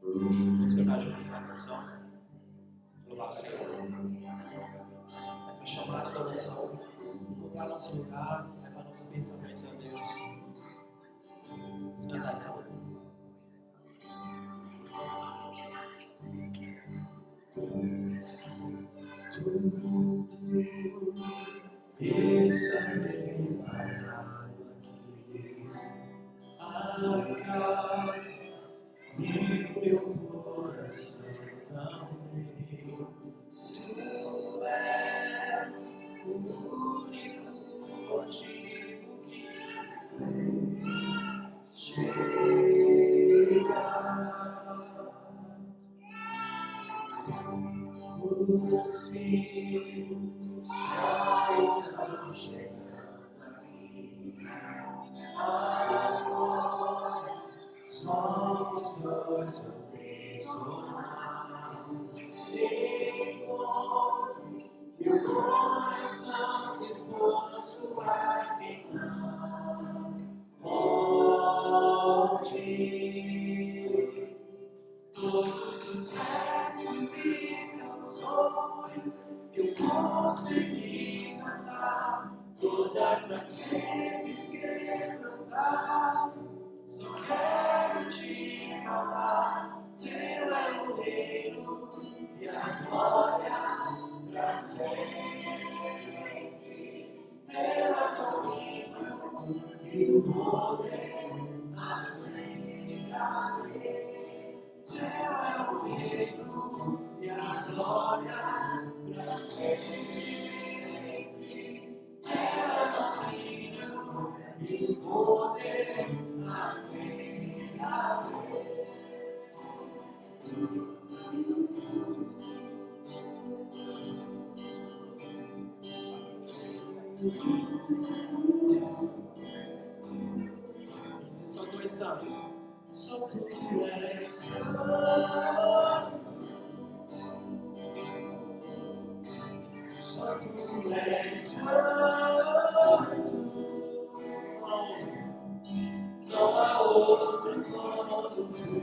Vamos cantar juntos essa canção. Vamos louvar o Senhor. Essa chamada da oração, encontrar nosso lugar, levar nossos pensamentos a Deus. Vamos cantar essa música. Tudo estarei parado aqui, a casa e meu coração também. Tu és o único motivo que fez chegar. Os filhos já estão chegando aqui. Agora somos dois abençoados. Encontro meu coração disposto a ficar. Pode todos os restos e canções eu consegui cantar, todas as vezes quebrantar, só quero te falar, teu é o reino e a glória pra sempre, teu é o domínio e o poder, amém, amém. Teu é o reino e a glória para sempre. Teu é o domínio e o poder. Amém, amém. Só tu és santo. Só tu és santo. Só tu és santo, não há outro como tu,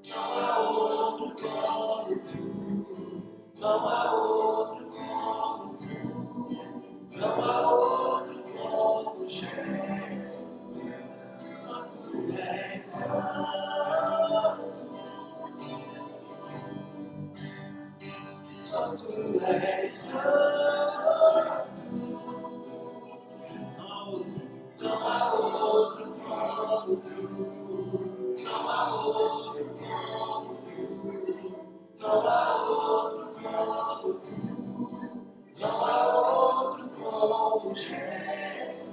não há outro como tu, não há outro como tu, não há outro como Jesus. Só tu és santo, só tu és santo. Não há outro como tu, não há outro como tu, não há outro como tu, não há outro como Jesus.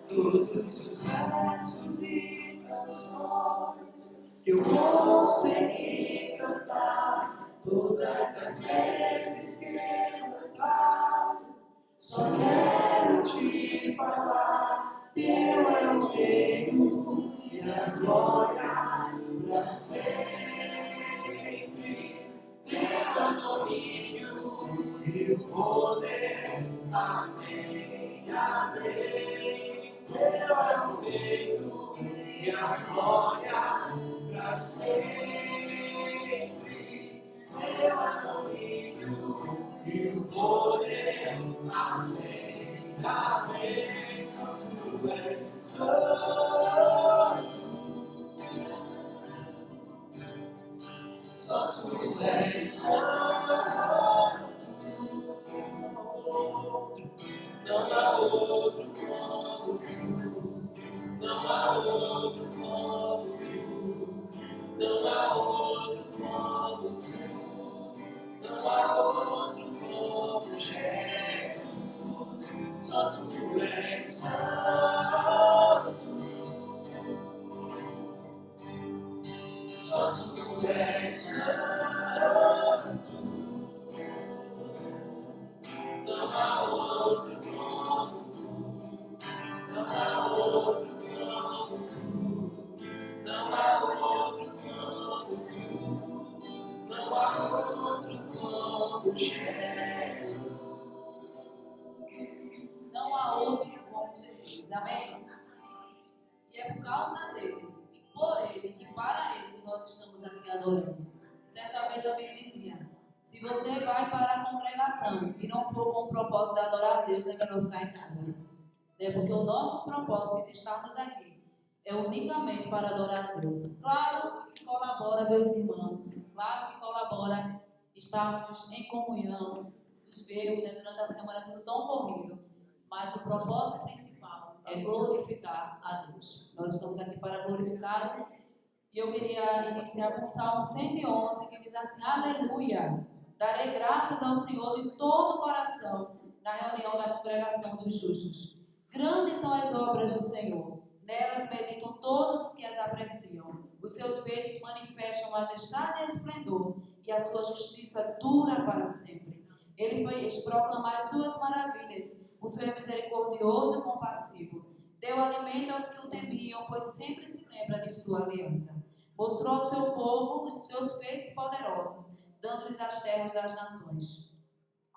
Todos os versos e canções eu consegui cantar, todas as vezes que cantar. Só quero te falar, teu é o reino e a glória para sempre. Teu é o domínio e o poder. Amém, amém. Teu é o reino e a glória para sempre. Teu é o domínio e o poder. Amém, amém. Só tu és santo. Só tu és santo. Não há outro como tu. Não há outro como tu. Não há outro como tu. Não há outro como Jesus. Só tu és santo. Só tu és santo. Não há outro como tu. Não há outro como tu. Não há outro como tu. Não há outro como Jesus. Não há outro como Jesus. Amém? E é por causa dele, e por ele, que para ele que nós estamos aqui adorando. Certa vez alguém dizia: se você vai para a congregação e não for com o propósito de adorar a Deus, é melhor ficar em casa. Porque o nosso propósito de estarmos aqui é unicamente para adorar a Deus. Claro que colabora, meus irmãos, claro que colabora estarmos em comunhão, nos vermos durante a semana, tudo tão corrido, mas o propósito principal é glorificar a Deus. Nós estamos aqui para glorificar, e eu queria iniciar com o Salmo 111, que diz assim: aleluia, darei graças ao Senhor de todo o coração na reunião da congregação dos justos. Grandes são as obras do Senhor, nelas meditam todos os que as apreciam. Os seus feitos manifestam majestade e esplendor, e a sua justiça dura para sempre. Ele fez proclamar as suas maravilhas, o Senhor é misericordioso e compassivo. Deu alimento aos que o temiam, pois sempre se lembra de sua aliança. Mostrou ao seu povo os seus feitos poderosos, dando-lhes as terras das nações.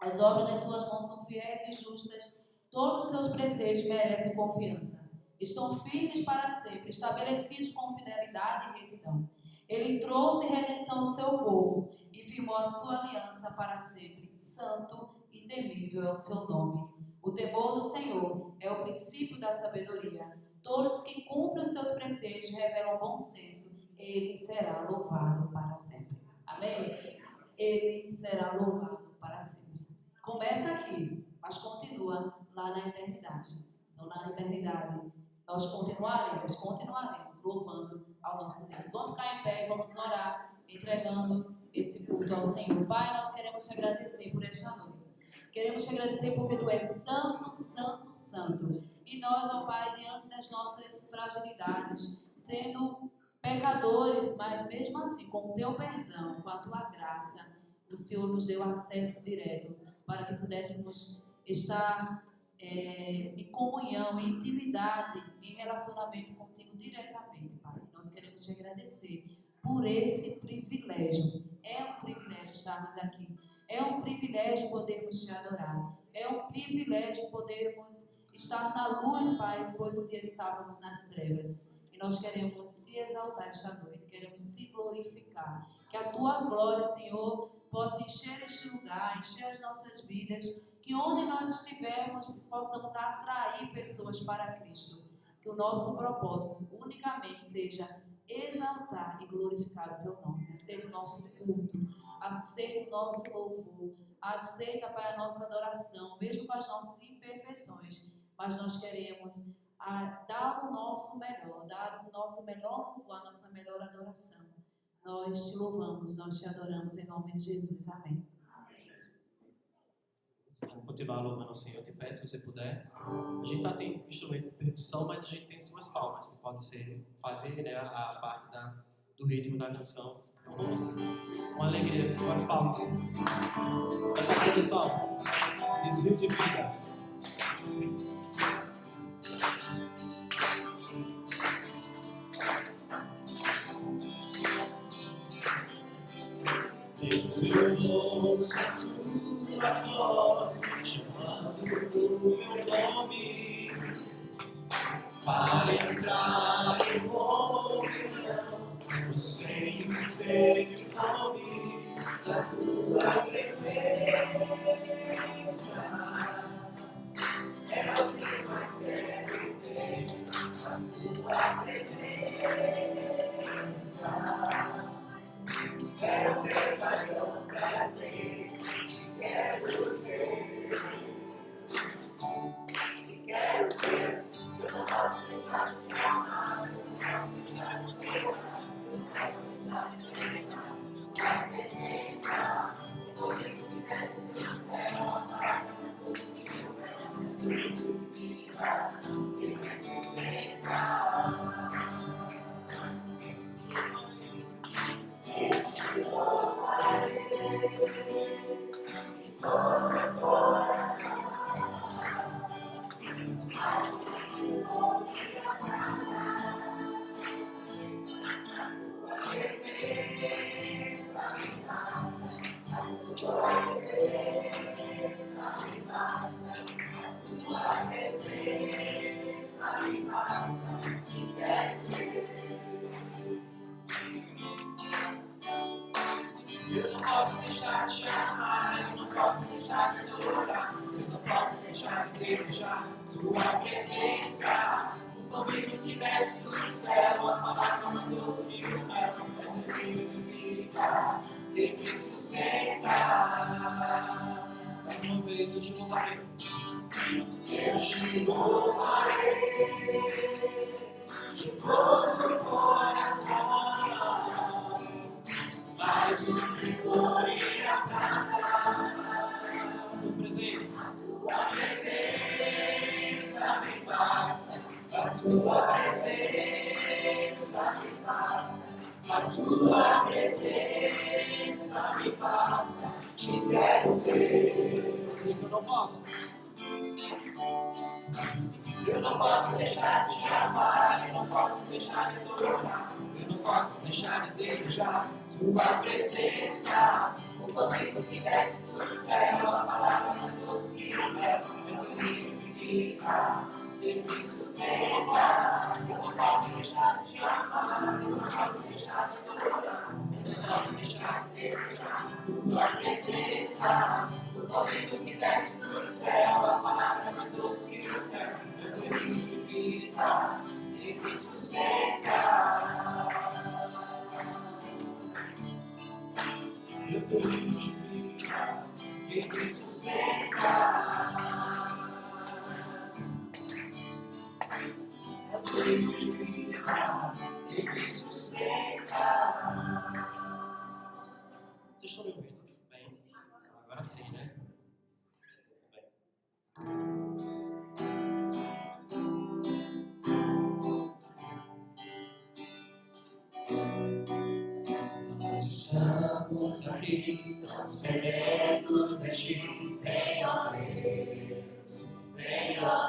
As obras das suas mãos são fiéis e justas, todos os seus preceitos merecem confiança. Estão firmes para sempre, estabelecidos com fidelidade e retidão. Ele trouxe redenção ao seu povo e firmou a sua aliança para sempre. Santo e temível é o seu nome. O temor do Senhor é o princípio da sabedoria. Todos que cumprem os seus preceitos revelam bom senso. Ele será louvado para sempre. Amém? Ele será louvado para sempre. Começa aqui, mas continua lá na eternidade. Então, na eternidade, nós continuaremos louvando ao nosso Deus. Vamos ficar em pé e vamos orar, entregando esse culto ao Senhor. Pai, nós queremos te agradecer por esta noite. Queremos te agradecer porque tu és santo, santo, santo. E nós, ó Pai, diante das nossas fragilidades, sendo pecadores, mas mesmo assim, com o teu perdão, com a tua graça, o Senhor nos deu acesso direto para que pudéssemos estar em comunhão, em intimidade, em relacionamento contigo diretamente, Pai. Nós queremos te agradecer por esse privilégio. É um privilégio estarmos aqui. É um privilégio podermos te adorar. É um privilégio podermos estar na luz, Pai, pois um dia estávamos nas trevas. E nós queremos te exaltar esta noite, queremos te glorificar. Que a tua glória, Senhor, possa encher este lugar, encher as nossas vidas. Que onde nós estivermos, possamos atrair pessoas para Cristo. Que o nosso propósito unicamente seja exaltar e glorificar o teu nome. Aceita o nosso culto, aceita o nosso louvor, aceita, Pai, a nossa adoração, mesmo com as nossas imperfeições. Mas nós queremos dar o nosso melhor, dar o nosso melhor louvor, a nossa melhor adoração. Nós te louvamos, nós te adoramos em nome de Jesus. Amém. Vamos continuar louvando ao Senhor de pé, se você puder. A gente está sem instrumento de percussão, mas a gente tem suas palmas, que pode ser fazer, né, a parte do ritmo da canção. Então vamos com alegria, com as palmas. Vai ser do sol. Desvio de vida. Deus, eu ouço tua voz, chamando o meu nome, para entrar em comunhão, eu sei de fome da tua presença, é o que mais quero ter, a tua presença. Quero ter maior prazer, te quero ter, eu não posso deixar de te amar, eu não posso deixar de te amar, eu não posso deixar de te amar, tua presença, o poder que me desce do céu, amar, não consigo, tudo que dá, que me sustenta. Eu te louvarei de todo meu coração, eu vou te amar, a tua presença me basta, a tua presença me basta, a tua presença me basta. Eu não posso deixar de te amar, eu não posso deixar de adorar, eu não posso deixar de desejar tua presença. O convite que desce do céu, a palavra mais doce que o mel, é do rio de vida que me sustenta. Mais uma vez eu te louvarei, eu te louvarei de todo o coração. Mais um vigor e a tua presença me basta, a tua presença me basta, a tua presença me basta. Te quero ter, eu não posso. Eu não posso deixar de te amar, eu não posso deixar de adorar, eu não posso deixar de desejar tua presença. O convite que desce do céu, a palavra mais doce que o mel, é do rio de vida que me sustenta. Eu não posso deixar de te amar, eu não posso deixar de adorar, eu não posso deixar de desejar tua presença. O convite que desce do céu, a palavra mais doce que o mel, é do rio de vida que me sustenta. Eu tô rio de vida que me sustenta. Eu tô rio de vida que me sustenta. Vocês estão me ouvindo? Bem, agora sim, né? Nós estamos aqui, tão sedentos de ti. Vem, ó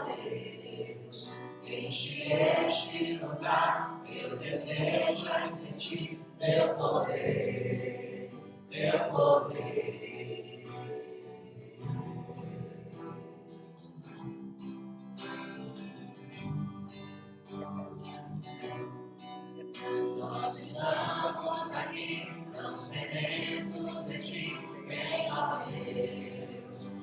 Deus, enche este lugar. Meu desejo é sentir teu poder, teu poder. Nós estamos aqui, tão sedentos de ti. Vem, ó Deus,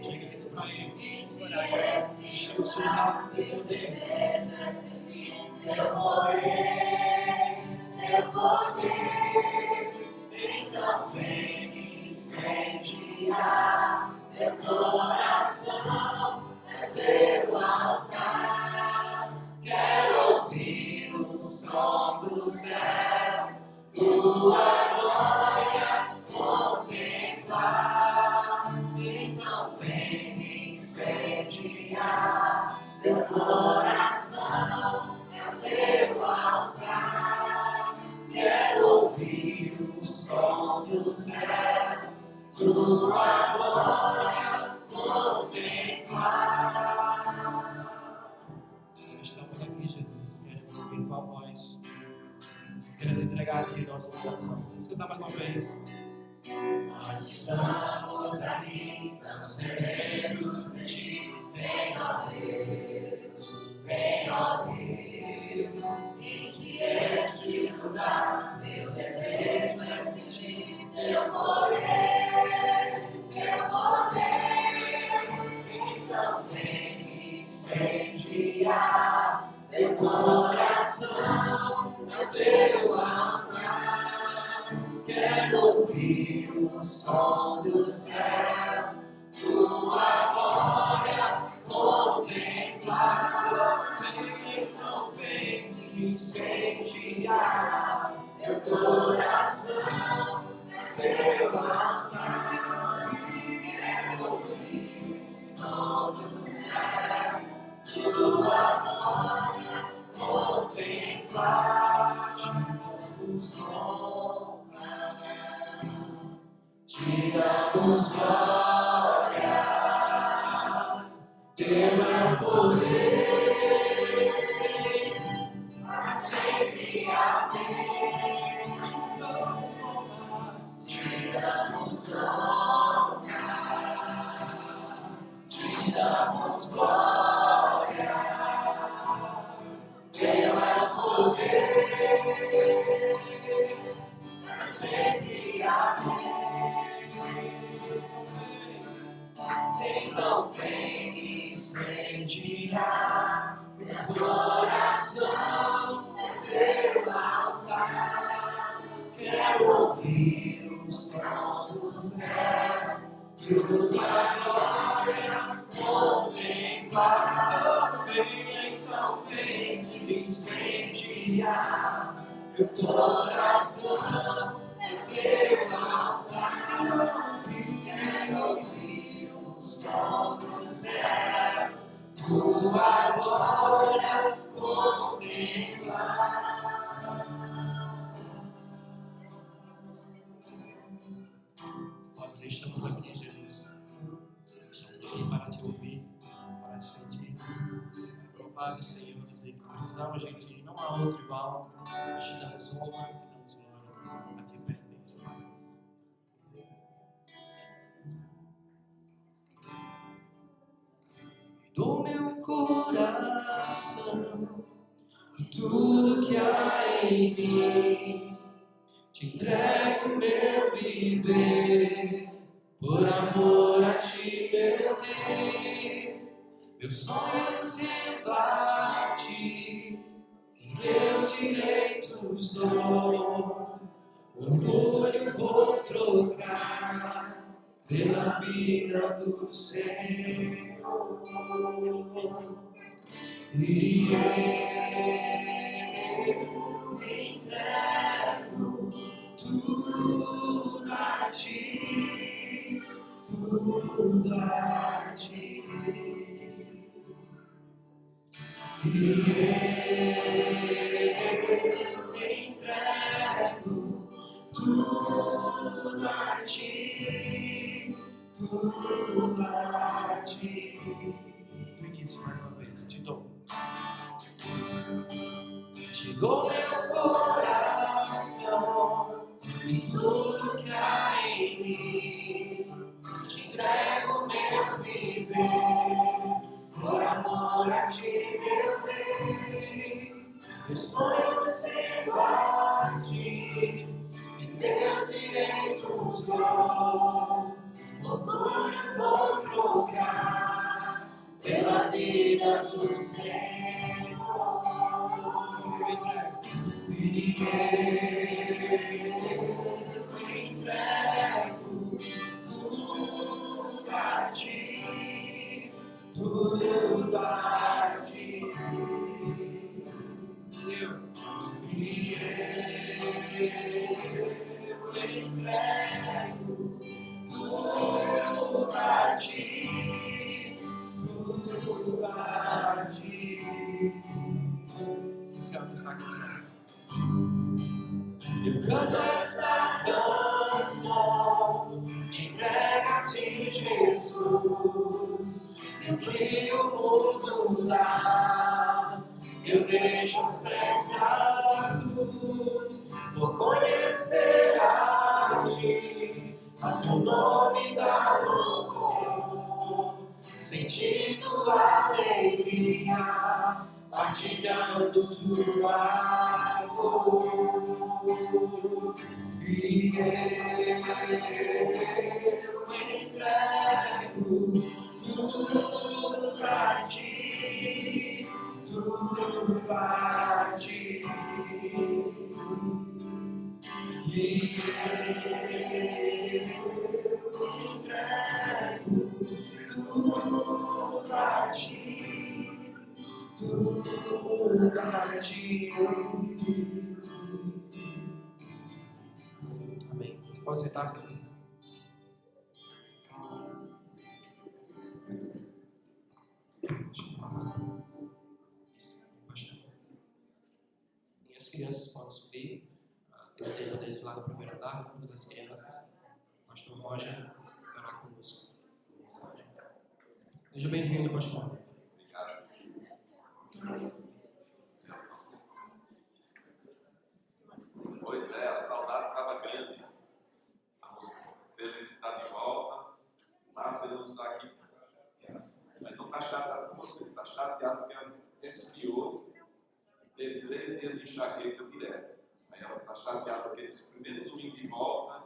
diga isso pra ele. Enche este lugar, teu desejo é sentir teu poder, teu poder. Então vem me incendiar, meu coração é teu altar. Quero ouvir o som do céu, tua glória contemplar. Então vem me incendiar, meu coração é teu altar. Quero ouvir o som do céu, tua glória contemplar. Estamos aqui, Jesus, queremos ouvir tua voz, queremos entregar a ti nosso coração. Vamos cantar mais uma vez. Nós estamos aqui, tão sedentos de ti. Vem, ó Deus, enche este lugar. Meu desejo é sentir teu poder, teu poder. Então vem me incendiar, meu coração é teu altar. Quero ouvir o som do céu, tua glória contemplar. Então vem me incendiar, meu coração é teu altar. Quero ouvir o som do céu, tua glória contemplar. Te damos honra, te damos glória, teu é o poder, sempre amém. Te tem que incendiar meu coração. É teu altar, quero ouvir o som do céu, tua glória contemplar. Pode dizer, estamos aqui, Jesus. Estamos aqui para te ouvir, para te sentir. Louvado, Senhor, dizer que precisamos de ti, não há outro igual. Nós te damos honra, te damos glória, a ti pertence, Pai. Do meu coração e tudo que há em mim, te entrego meu viver, por amor a ti, meu Rei. Meus sonhos rendo a ti, meus direitos dou, orgulho vou trocar pela vida do Senhor. E eu entrego tudo a ti, tudo a ti. E eu entrego tudo a ti, tudo a ti. Do início, mais uma vez, te dou. Te dou meu coração e tudo que há em mim. Te entrego meu viver, por amor a ti, meu Rei. Meus sonhos rendo a ti, e meus direitos dou. Orgulho vou trocar pela vida do Senhor. E eu entrego tudo a ti, tudo a ti. E eu entrego tudo a ti, tudo a ti. Canta essa canção. Eu canto essa canção, te entrego a ti, Jesus. Eu que o mundo dá, eu deixo aos pés da cruz, por conhecer a ti, a teu nome dá louvor, sentir tua alegria, partilhando tua dor. E eu entrego tudo a ti, tudo a ti. E eu entrego tudo a ti, tudo a ti. Amém. Você pode sentar comigo? E as crianças podem subir. Tem o tempo deles lá no primeiro andar. Vamos as crianças. O pastor Roger orar conosco. Seja bem-vindo, pastor. Pois é, a saudade estava grande. Estamos felizes de estar de volta. Márcio não está aqui. Mas não está chateado com vocês, está chateado porque resfriou. Teve 3 dias de enxaqueca direto. Aí ela está chateada porque no primeiro domingo de volta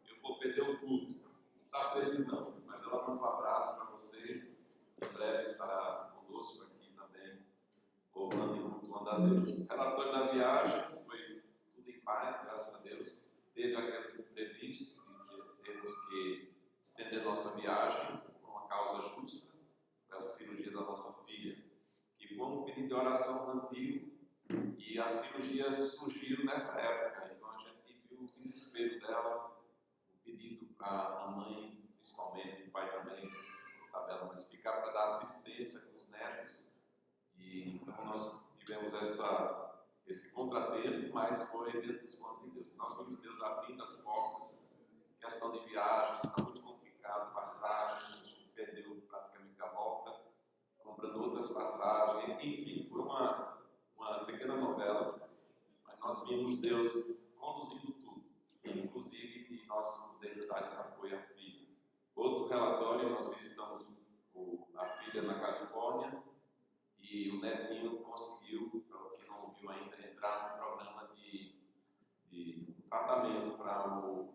eu vou perder o culto. Não está feliz não, mas ela manda um abraço para vocês. Em breve estará conosco aqui também, louvando e cultuando a Deus. O relatório da viagem foi tudo em paz, graças a Deus. Teve aquele imprevisto de termos que estender nossa viagem por uma causa justa, para a cirurgia da nossa filha, que fomos pedido de oração antigo e as cirurgias surgiram nessa época. Então a gente viu o desespero dela, o pedido para a mãe, principalmente, o pai também, tabela, mas ficar para dar assistência com os netos. E então nós tivemos esse contratempo, mas foi dentro dos planos de Deus. Nós vimos Deus abrindo as portas, questão de viagens, está muito complicado, passagens, a gente perdeu praticamente a volta, comprando outras passagens, enfim, foi uma pequena novela, mas nós vimos Deus conduzindo tudo, inclusive de nós podermos dar esse apoio à filha. Outro relatório, nós visitamos a filha na Califórnia e o netinho conseguiu, para quem não ouviu ainda, entrar no programa de tratamento para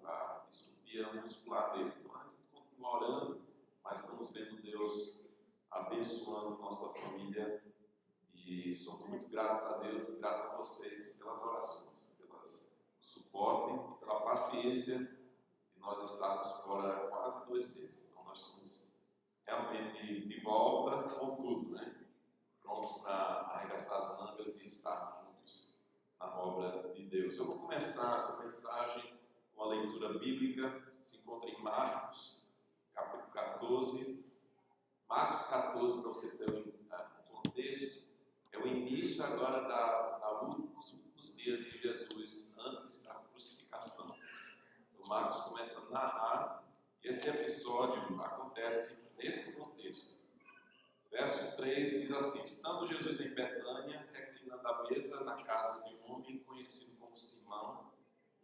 a distrofia muscular dele. Então a gente continua orando, mas estamos vendo Deus abençoando nossa família e somos muito gratos a Deus e gratos a vocês pelas orações, pelo suporte e pela paciência de nós estarmos fora quase 2 meses. Então nós estamos realmente de volta com tudo, né? Prontos para arregaçar as mangas e estarmos juntos na obra de Deus. Eu vou começar essa mensagem com a leitura bíblica, que se encontra em Marcos, capítulo 14. Marcos 14, para você ter um contexto, é o início agora dos últimos dias de Jesus antes da crucificação. Então, Marcos começa a narrar, e esse episódio acontece nesse contexto. Verso 3 diz assim: estando Jesus em Betânia, reclinando à mesa na casa de um homem conhecido como Simão,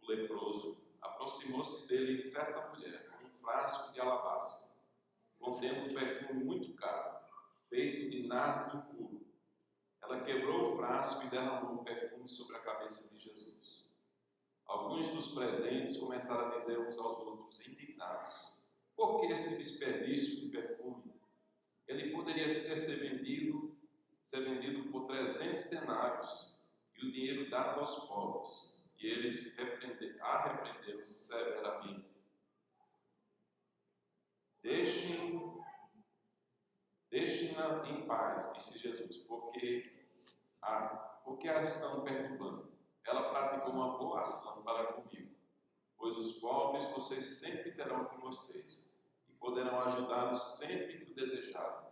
o leproso, aproximou-se dele certa mulher, com um frasco de alabastro, contendo um perfume muito caro, feito de nardo puro. Ela quebrou o frasco e derramou o perfume sobre a cabeça de Jesus. Alguns dos presentes começaram a dizer uns aos outros, indignados: por que esse desperdício de perfume? Ele poderia ser vendido por 300 denários e o dinheiro dado aos pobres. E eles a repreenderam severamente. Deixem-na em paz, disse Jesus, porque as estão perturbando. Ela praticou uma boa ação para comigo, pois os pobres vocês sempre terão com vocês e poderão ajudá-los sempre que o desejarem.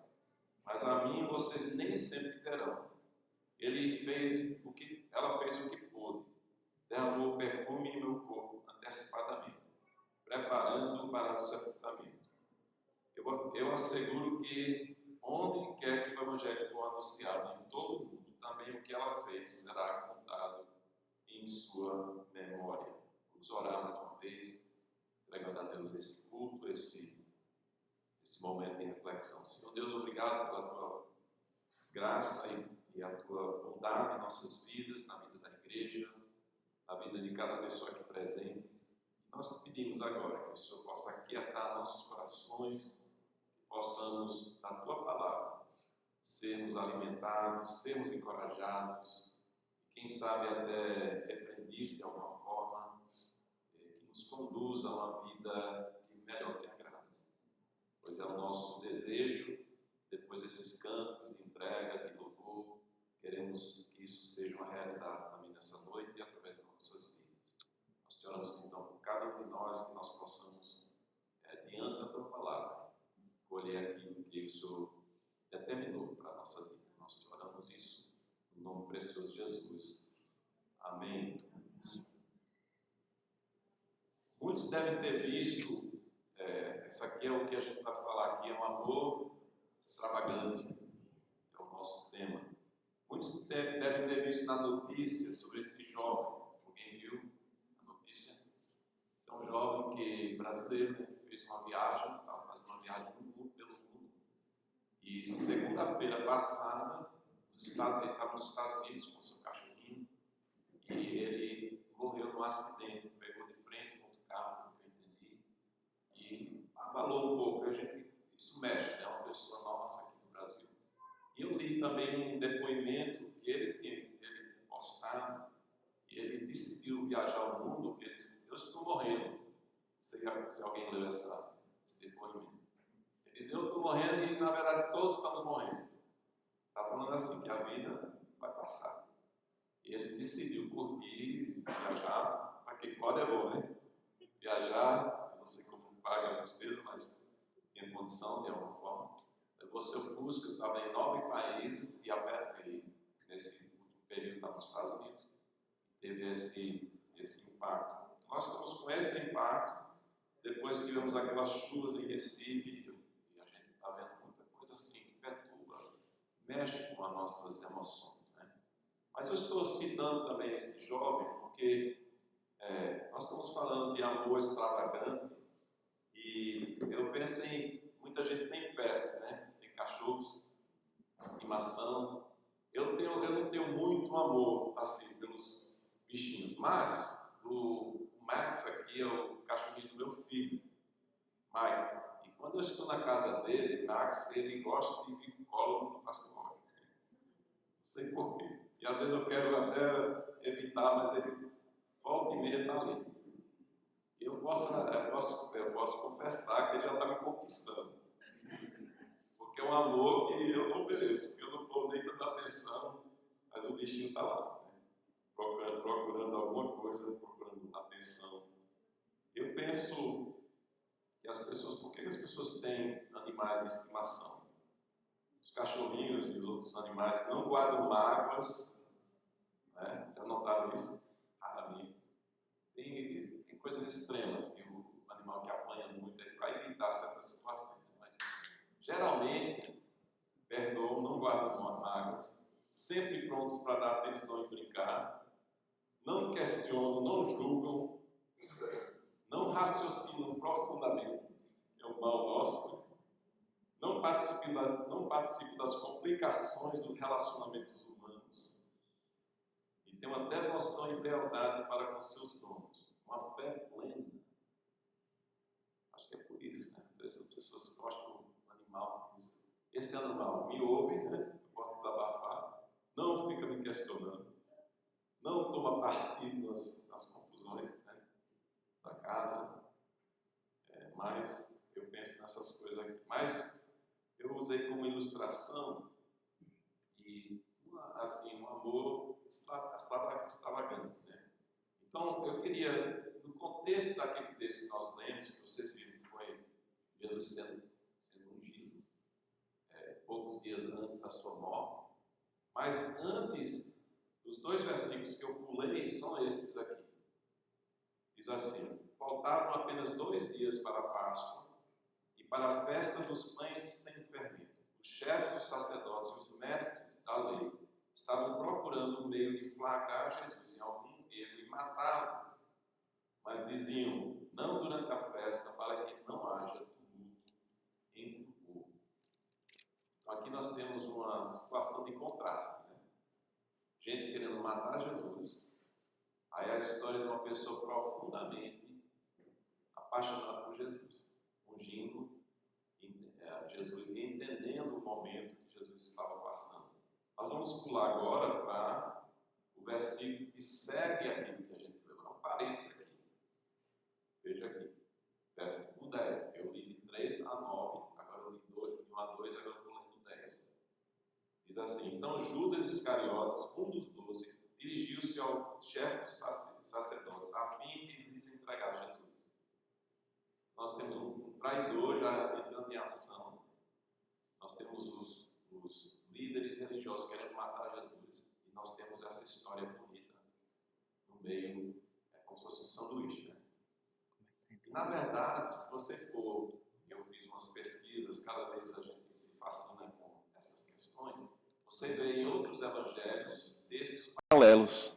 Mas a mim vocês nem sempre terão. Ela fez o que pôde, derramou perfume em meu corpo antecipadamente, preparando-o para o sepultamento. Eu asseguro que onde quer que o Evangelho for anunciado em todo o mundo, também o que ela fez será contado em sua memória. Vamos orar mais uma vez, entregando a Deus esse culto, esse momento de reflexão. Senhor Deus, obrigado pela tua graça e a tua bondade em nossas vidas, na vida da igreja, na vida de cada pessoa aqui presente. Nós te pedimos agora que o Senhor possa aquietar nossos corações, que possamos, na tua palavra, sermos alimentados, sermos encorajados, quem sabe até repreendidos de alguma forma, que nos conduza a uma vida que melhor te agrada. Pois é o nosso desejo, depois desses cantos de entrega, de louvor, queremos que isso seja uma realidade também nessa noite e através das nossas vidas. Nós te oramos então por cada um de nós, que nós possamos, diante da tua palavra, colher aquilo que o Senhor determinou para a nossa vida. Nós te oramos isso no nome precioso de Jesus. Amém. Muitos devem ter visto. Isso aqui é o que a gente vai falar aqui, é um amor extravagante, é o nosso tema. Muitos devem ter visto na notícia sobre esse jovem. Alguém viu a notícia? Esse é um jovem brasileiro, né, que fez uma viagem, estava fazendo uma viagem pelo mundo. E segunda-feira passada, ele estava nos Estados Unidos com seu cachorrinho e ele morreu num acidente, pegou de frente com outro carro, que eu entendi, e abalou um pouco. Isso mexe, né? Uma pessoa nossa aqui no Brasil. E eu li também um depoimento que ele tinha postado, e ele decidiu viajar ao mundo, porque ele disse: eu estou morrendo. Não sei se alguém leu esse depoimento. Ele disse: eu estou morrendo e na verdade todos estamos morrendo. Está falando assim, que a vida vai passar. E ele decidiu curtir, viajar, para quem pode é bom, né? Viajar, eu não sei como paga as despesas, mas tem condição de alguma forma. Levou seu Fusca, estava em 9 países e nesse período estava nos Estados Unidos. Teve esse impacto. Nós estamos com esse impacto depois que tivemos aquelas chuvas em Recife, e a gente está vendo muita coisa assim que perturba, mexe com as nossas emoções, né? Mas eu estou citando também esse jovem porque nós estamos falando de amor extravagante e eu pensei, muita gente tem pets, né? Tem cachorros, estimação. Eu não tenho muito amor assim pelos bichinhos, mas o Max aqui é o cachorrinho do meu filho, Mike. E quando eu estou na casa dele, Max, ele gosta de vir no colo do pastor. Não sei porquê. E às vezes eu quero até evitar, mas ele volta e meia está ali. E eu posso confessar que ele já está me conquistando. Porque é um amor que eu não mereço, porque eu não estou nem dando atenção, mas o bichinho está lá, né? Procurando alguma coisa, procurando atenção. Eu penso que por que as pessoas têm animais de estimação? Os cachorrinhos e os outros animais não guardam mágoas, né? Já notaram isso? Raramente. Tem coisas extremas, que o animal que apanha muito para evitar certas situações. Mas, geralmente, perdoam, não guardam mágoas, sempre prontos para dar atenção e brincar, não questionam, não julgam, não raciocinam profundamente, é o mal nosso, não participam das complicações dos relacionamentos humanos e têm uma devoção e lealdade para com seus donos, uma fé plena. Acho que é por isso, né? Às vezes as pessoas gostam do animal, dizem, esse animal me ouve, né? Eu posso desabafar, não fica me questionando, não toma partido nas confusões, né, da casa, mas eu penso nessas coisas aqui. Mas eu usei como ilustração e um amor extravagante, né? Então eu queria, no contexto daquele texto que nós lemos, que vocês viram que foi Jesus sendo ungido, poucos dias antes da sua morte, mas antes, os 2 versículos que eu pulei são estes aqui. Diz assim: faltavam apenas 2 dias para a Páscoa e para a festa dos pães sem fermento. Os chefes dos sacerdotes e os mestres da lei estavam procurando um meio de flagrar Jesus em algum erro e matá-lo. Mas diziam, não durante a festa, para que não haja tumulto entre o povo. Então aqui nós temos uma situação de contraste, né? Gente querendo matar Jesus. Aí a história de uma pessoa profundamente apaixonada por Jesus, ungindo Jesus e entendendo o momento que Jesus estava passando. Nós vamos pular agora para o versículo que segue aquilo que a gente leu. Não parênteses aqui. Veja aqui. Versículo 10. Eu li de 3 a 9, agora eu li de 1 a 2, agora eu estou lendo 10. Diz assim: então Judas Iscariotes, um dos 12, dirigiu-se ao chefe dos sacerdotes a fim de lhes entregar Jesus. Nós temos um traidor já entrando em ação. Nós temos os líderes religiosos querendo matar Jesus. E nós temos essa história bonita no meio, como se fosse um sanduíche, né? E na verdade, se você for, eu fiz umas pesquisas, cada vez a gente se fascina com essas questões, você vê em outros evangelhos textos paralelos.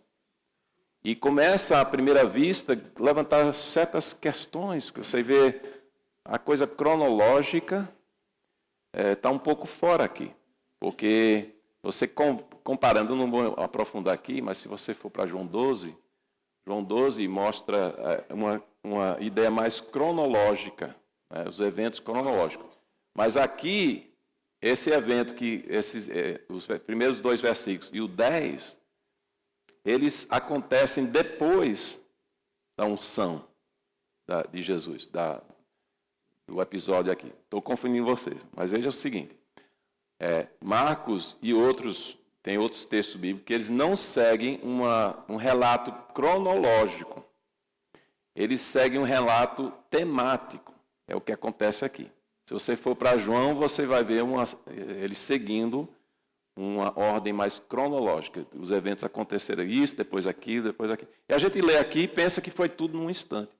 E começa, à primeira vista, a levantar certas questões, que você vê a coisa cronológica está um pouco fora aqui. Porque você comparando, não vou aprofundar aqui, mas se você for para João 12 mostra uma ideia mais cronológica, né, os eventos cronológicos. Mas aqui, esse evento, os primeiros 2 versículos e o 10, eles acontecem depois da unção de Jesus, do episódio aqui. Estou confundindo vocês, mas veja o seguinte. Marcos e tem outros textos bíblicos que eles não seguem um relato cronológico. Eles seguem um relato temático. É o que acontece aqui. Se você for para João, você vai ver eles seguindo uma ordem mais cronológica. Os eventos aconteceram isso, depois aquilo, depois aquilo. E a gente lê aqui e pensa que foi tudo num instante.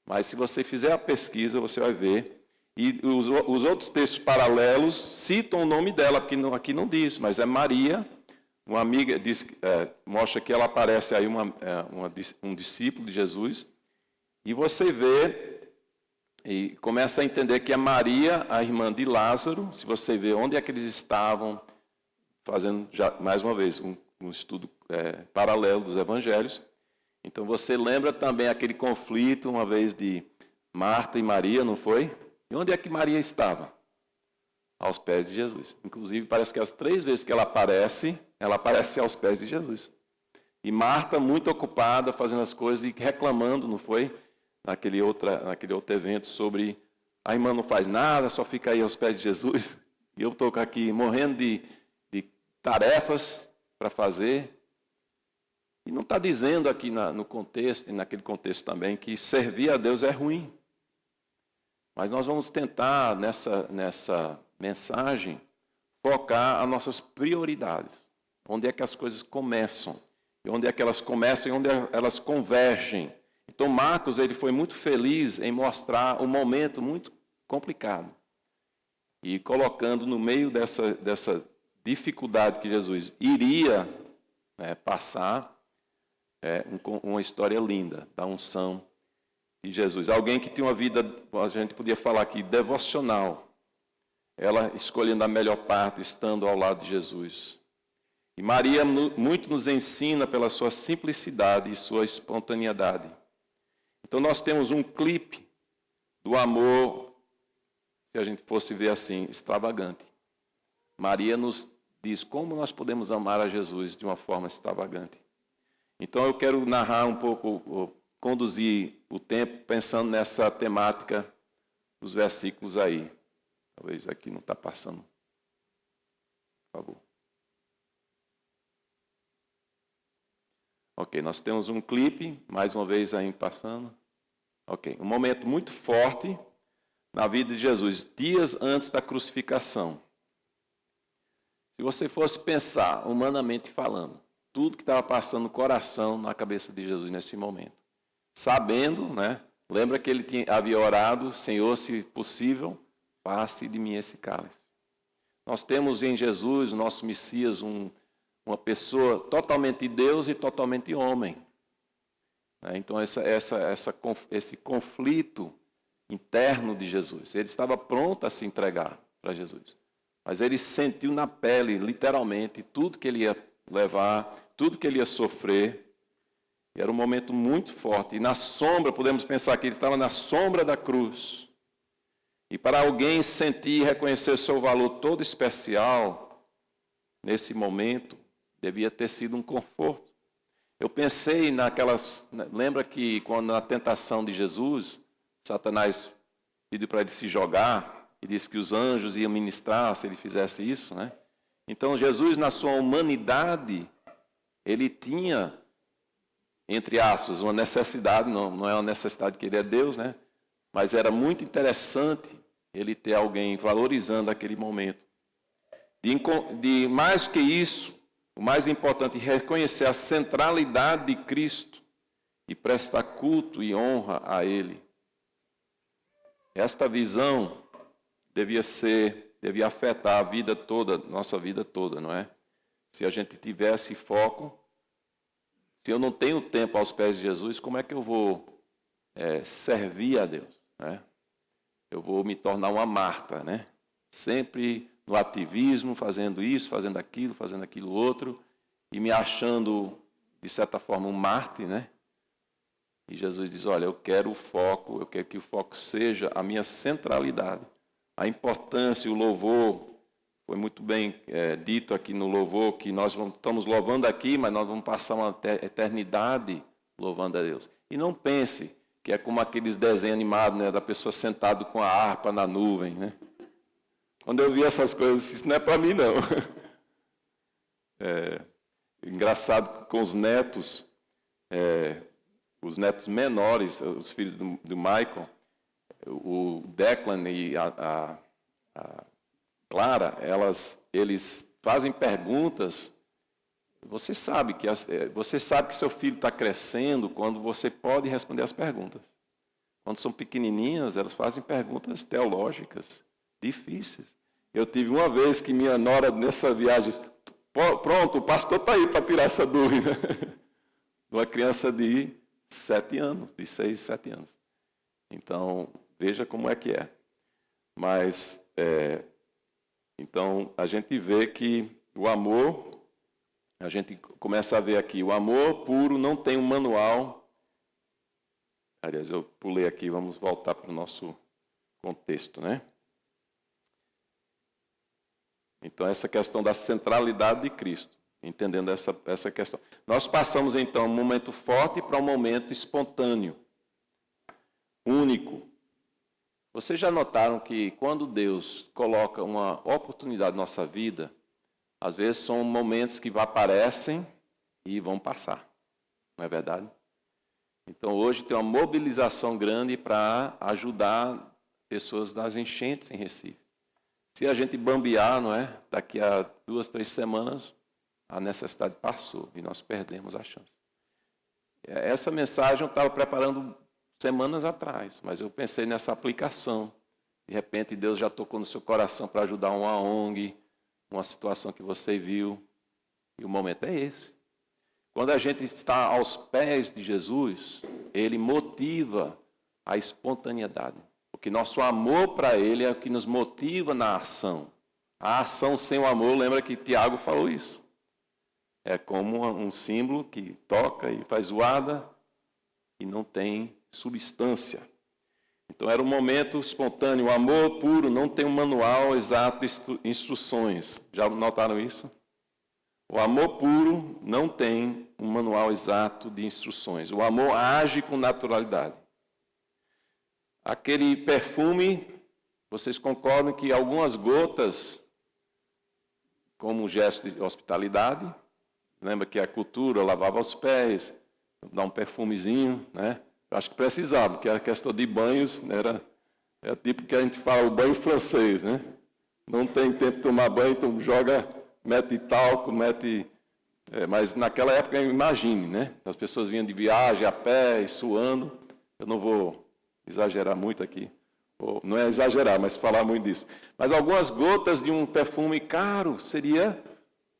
Mas se você fizer a pesquisa, você vai ver. E os outros textos paralelos citam o nome dela, porque aqui não diz, mas é Maria, uma amiga, mostra que ela aparece aí um discípulo de Jesus. E você vê e começa a entender que é Maria, a irmã de Lázaro. Se você vê onde é que eles estavam, fazendo, mais uma vez, um estudo paralelo dos evangelhos. Então, você lembra também aquele conflito, uma vez, de Marta e Maria, não foi? E onde é que Maria estava? Aos pés de Jesus. Inclusive, parece que as 3 vezes que ela aparece aos pés de Jesus. E Marta, muito ocupada, fazendo as coisas e reclamando, não foi? Naquele outro evento sobre a irmã não faz nada, só fica aí aos pés de Jesus. E eu estou aqui morrendo de tarefas para fazer. E não está dizendo aqui no contexto, e naquele contexto também, que servir a Deus é ruim. Mas nós vamos tentar, nessa mensagem, focar as nossas prioridades. Onde é que as coisas começam? E onde é que elas começam e onde elas convergem. Então, Marcos ele foi muito feliz em mostrar um momento muito complicado. E colocando no meio dessa dificuldade que Jesus iria passar, uma história linda da unção de Jesus. Alguém que tinha uma vida, a gente podia falar aqui, devocional. Ela escolhendo a melhor parte, estando ao lado de Jesus. E Maria muito nos ensina pela sua simplicidade e sua espontaneidade. Então nós temos um clipe do amor, se a gente fosse ver assim, extravagante. Maria nos diz como nós podemos amar a Jesus de uma forma extravagante. Então eu quero narrar um pouco, conduzir o tempo pensando nessa temática dos versículos aí. Talvez aqui não está passando. Por favor. Ok, nós temos um clipe, mais uma vez aí passando. Ok, um momento muito forte na vida de Jesus, dias antes da crucificação. Se você fosse pensar, humanamente falando, tudo que estava passando no coração, na cabeça de Jesus nesse momento. Sabendo, lembra que ele havia orado, Senhor, se possível, passe de mim esse cálice. Nós temos em Jesus, o nosso Messias, uma pessoa totalmente Deus e totalmente homem. Então, esse conflito interno de Jesus, ele estava pronto a se entregar para Jesus. Mas ele sentiu na pele, literalmente, tudo que ele ia levar, tudo que ele ia sofrer. E era um momento muito forte. E na sombra, podemos pensar que ele estava na sombra da cruz. E para alguém sentir e reconhecer o seu valor todo especial, nesse momento, devia ter sido um conforto. Eu pensei lembra que quando na tentação de Jesus, Satanás pediu para ele se jogar, e disse que os anjos iam ministrar se ele fizesse isso, Então Jesus, na sua humanidade, ele tinha, entre aspas, uma necessidade, não é uma necessidade que ele é Deus, mas era muito interessante ele ter alguém valorizando aquele momento. De mais que isso, o mais importante é reconhecer a centralidade de Cristo e prestar culto e honra a Ele. Esta visão devia afetar a vida toda, nossa vida toda, não é? Se a gente tivesse foco, se eu não tenho tempo aos pés de Jesus, como é que eu vou servir a Deus? Eu vou me tornar uma Marta, Sempre no ativismo, fazendo isso, fazendo aquilo outro, e me achando, de certa forma, um Marte, E Jesus diz, olha, eu quero o foco, eu quero que o foco seja a minha centralidade. A importância, o louvor, foi muito bem dito aqui no louvor, que nós estamos louvando aqui, mas nós vamos passar uma eternidade louvando a Deus. E não pense que é como aqueles desenhos animados, da pessoa sentada com a harpa na nuvem, Quando eu vi essas coisas, isso não é para mim, não. Engraçado com os netos menores, os filhos do Michael, o Declan e a Clara, eles fazem perguntas. Você sabe que seu filho está crescendo quando você pode responder as perguntas. Quando são pequenininhas, elas fazem perguntas teológicas difíceis. Eu tive uma vez que minha nora, nessa viagem, pronto, o pastor está aí para tirar essa dúvida. De uma criança de 7 anos, de 6, 7 anos. Então, veja como é que é. Mas, então, a gente vê que o amor, a gente começa a ver aqui, o amor puro não tem um manual. Aliás, eu pulei aqui, vamos voltar para o nosso contexto, né? Então, essa questão da centralidade de Cristo, entendendo essa questão. Nós passamos, então, um momento forte para um momento espontâneo, único. Vocês já notaram que quando Deus coloca uma oportunidade na nossa vida, às vezes são momentos que aparecem e vão passar, não é verdade? Então, hoje tem uma mobilização grande para ajudar pessoas nas enchentes em Recife. Se a gente bambear, não é? Daqui a 2, 3 semanas, a necessidade passou e nós perdemos a chance. Essa mensagem eu estava preparando semanas atrás, mas eu pensei nessa aplicação. De repente, Deus já tocou no seu coração para ajudar uma ONG, uma situação que você viu, e o momento é esse. Quando a gente está aos pés de Jesus, Ele motiva a espontaneidade. Porque nosso amor para Ele é o que nos motiva na ação. A ação sem o amor, lembra que Tiago falou isso. É como um símbolo que toca e faz zoada e não tem substância. Então era um momento espontâneo. O amor puro não tem um manual exato, instruções. Já notaram isso? O amor puro não tem um manual exato de instruções. O amor age com naturalidade. Aquele perfume, vocês concordam que algumas gotas, como um gesto de hospitalidade, lembra que a cultura lavava os pés, dá um perfumezinho, né? Eu acho que precisava, porque a questão de banhos era tipo que a gente fala o banho francês, né? Não tem tempo de tomar banho, então mete talco, mas naquela época, imagine, né? As pessoas vinham de viagem a pé, suando. Eu não vou exagerar muito aqui. Não é exagerar, mas falar muito disso. Mas algumas gotas de um perfume caro seria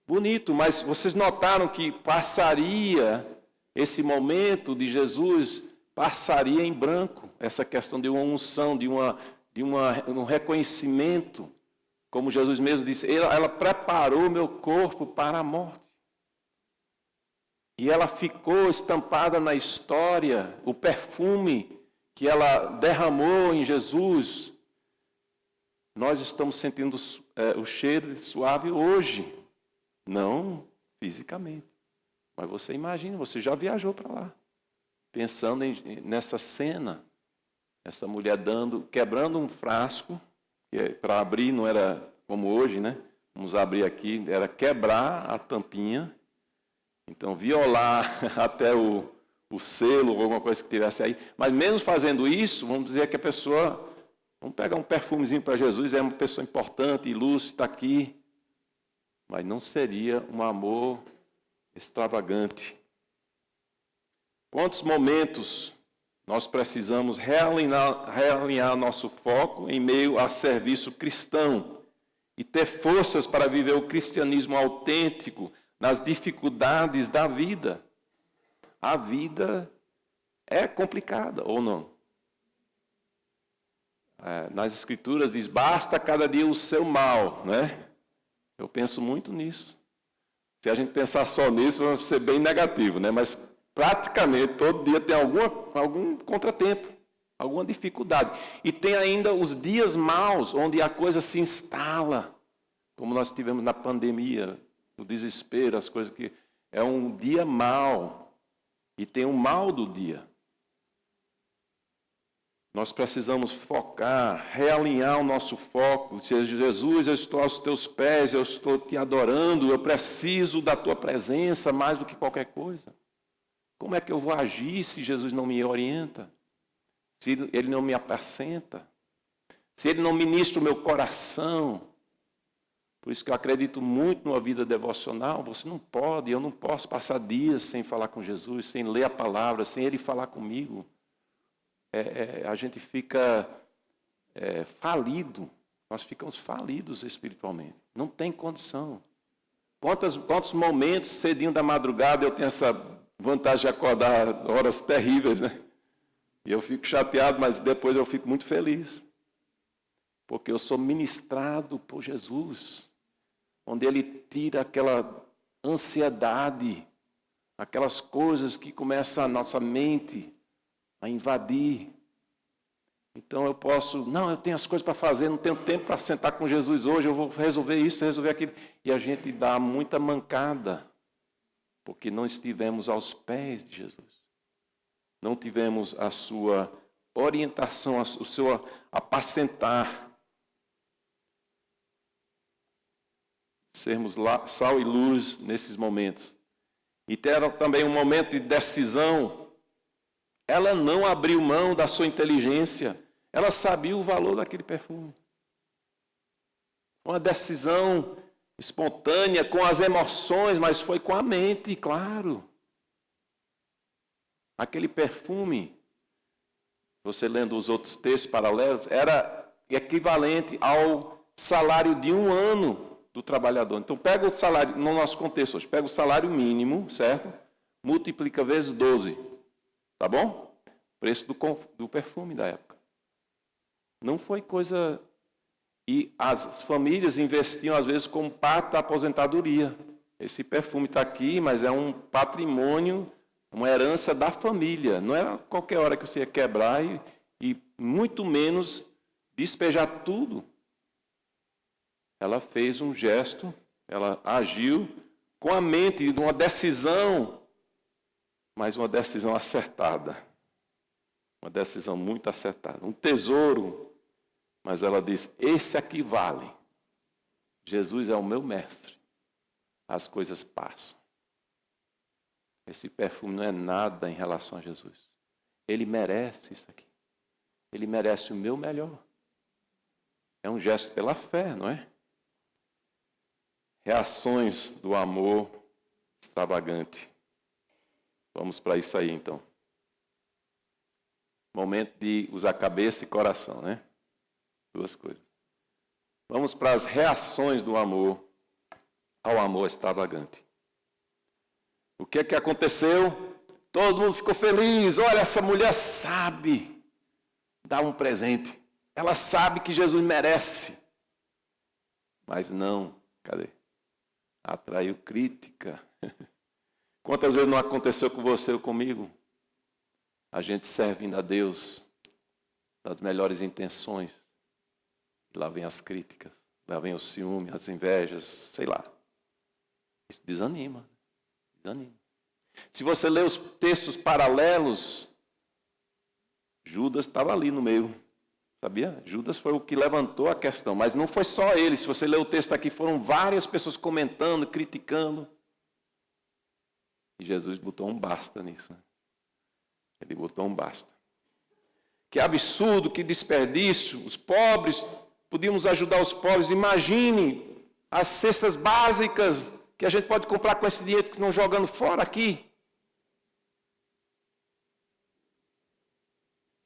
bonito, mas vocês notaram que passaria esse momento de Jesus, passaria em branco, essa questão de uma unção, de um reconhecimento, como Jesus mesmo disse, ela preparou meu corpo para a morte. E ela ficou estampada na história, o perfume que ela derramou em Jesus. Nós estamos sentindo o cheiro suave hoje, não fisicamente. Mas você imagina, você já viajou para lá, pensando nessa cena, essa mulher quebrando um frasco, que para abrir não era como hoje, né? Vamos abrir aqui, era quebrar a tampinha, então violar até o selo ou alguma coisa que tivesse aí. Mas mesmo fazendo isso, vamos dizer que a pessoa, vamos pegar um perfumezinho para Jesus, é uma pessoa importante, ilustre, está aqui, mas não seria um amor extravagante. Quantos momentos nós precisamos realinhar nosso foco em meio a serviço cristão e ter forças para viver o cristianismo autêntico nas dificuldades da vida. A vida é complicada, ou não? Nas Escrituras diz, basta cada dia o seu mal, né? Eu penso muito nisso. Se a gente pensar só nisso, vai ser bem negativo, né? Mas praticamente todo dia tem algum contratempo, alguma dificuldade. E tem ainda os dias maus, onde a coisa se instala, como nós tivemos na pandemia, o desespero, as coisas que... É um dia mau, e tem o mal do dia. Nós precisamos focar, realinhar o nosso foco. Jesus, eu estou aos teus pés, eu estou te adorando, eu preciso da tua presença mais do que qualquer coisa. Como é que eu vou agir se Jesus não me orienta? Se ele não me apacenta? Se ele não ministra o meu coração? Por isso que eu acredito muito numa vida devocional. Você não pode, eu não posso passar dias sem falar com Jesus, sem ler a palavra, sem ele falar comigo. A gente fica falido, nós ficamos falidos espiritualmente, não tem condição. Quantos momentos cedinho da madrugada eu tenho essa vantagem de acordar horas terríveis, né? E eu fico chateado, mas depois eu fico muito feliz, porque eu sou ministrado por Jesus, onde ele tira aquela ansiedade, aquelas coisas que começam a nossa mente a invadir. Então eu tenho as coisas para fazer, não tenho tempo para sentar com Jesus hoje, eu vou resolver isso, resolver aquilo. E a gente dá muita mancada, porque não estivemos aos pés de Jesus. Não tivemos a sua orientação, o seu apacentar. Sermos sal e luz nesses momentos. E ter também um momento de decisão. Ela não abriu mão da sua inteligência. Ela sabia o valor daquele perfume. Uma decisão espontânea, com as emoções, mas foi com a mente, claro. Aquele perfume, você lendo os outros textos paralelos, era equivalente ao salário de 1 ano do trabalhador. Então, pega o salário, no nosso contexto hoje, pega o salário mínimo, certo? Multiplica vezes 12. Tá bom? Preço do perfume da época. Não foi coisa... E as famílias investiam, às vezes, como parte da aposentadoria. Esse perfume está aqui, mas é um patrimônio, uma herança da família. Não era qualquer hora que você ia quebrar e muito menos despejar tudo. Ela fez um gesto, ela agiu com a mente de uma decisão, mas uma decisão acertada. Uma decisão muito acertada. Um tesouro, mas ela diz, esse aqui vale. Jesus é o meu mestre. As coisas passam. Esse perfume não é nada em relação a Jesus. Ele merece isso aqui. Ele merece o meu melhor. É um gesto pela fé, não é? Reações do amor extravagante. Vamos para isso aí, então. Momento de usar cabeça e coração, né? 2 coisas. Vamos para as reações do amor ao amor extravagante. O que é que aconteceu? Todo mundo ficou feliz. Olha, essa mulher sabe dar um presente. Ela sabe que Jesus merece. Mas não, cadê? Atraiu crítica. Quantas vezes não aconteceu com você ou comigo? A gente servindo a Deus das melhores intenções. E lá vem as críticas, lá vem o ciúme, as invejas, sei lá. Isso desanima. Se você ler os textos paralelos, Judas estava ali no meio. Sabia? Judas foi o que levantou a questão. Mas não foi só ele. Se você ler o texto aqui, foram várias pessoas comentando, criticando. E Jesus botou um basta nisso. Ele botou um basta. Que absurdo, que desperdício. Os pobres, podíamos ajudar os pobres. Imagine as cestas básicas que a gente pode comprar com esse dinheiro que não jogando fora aqui.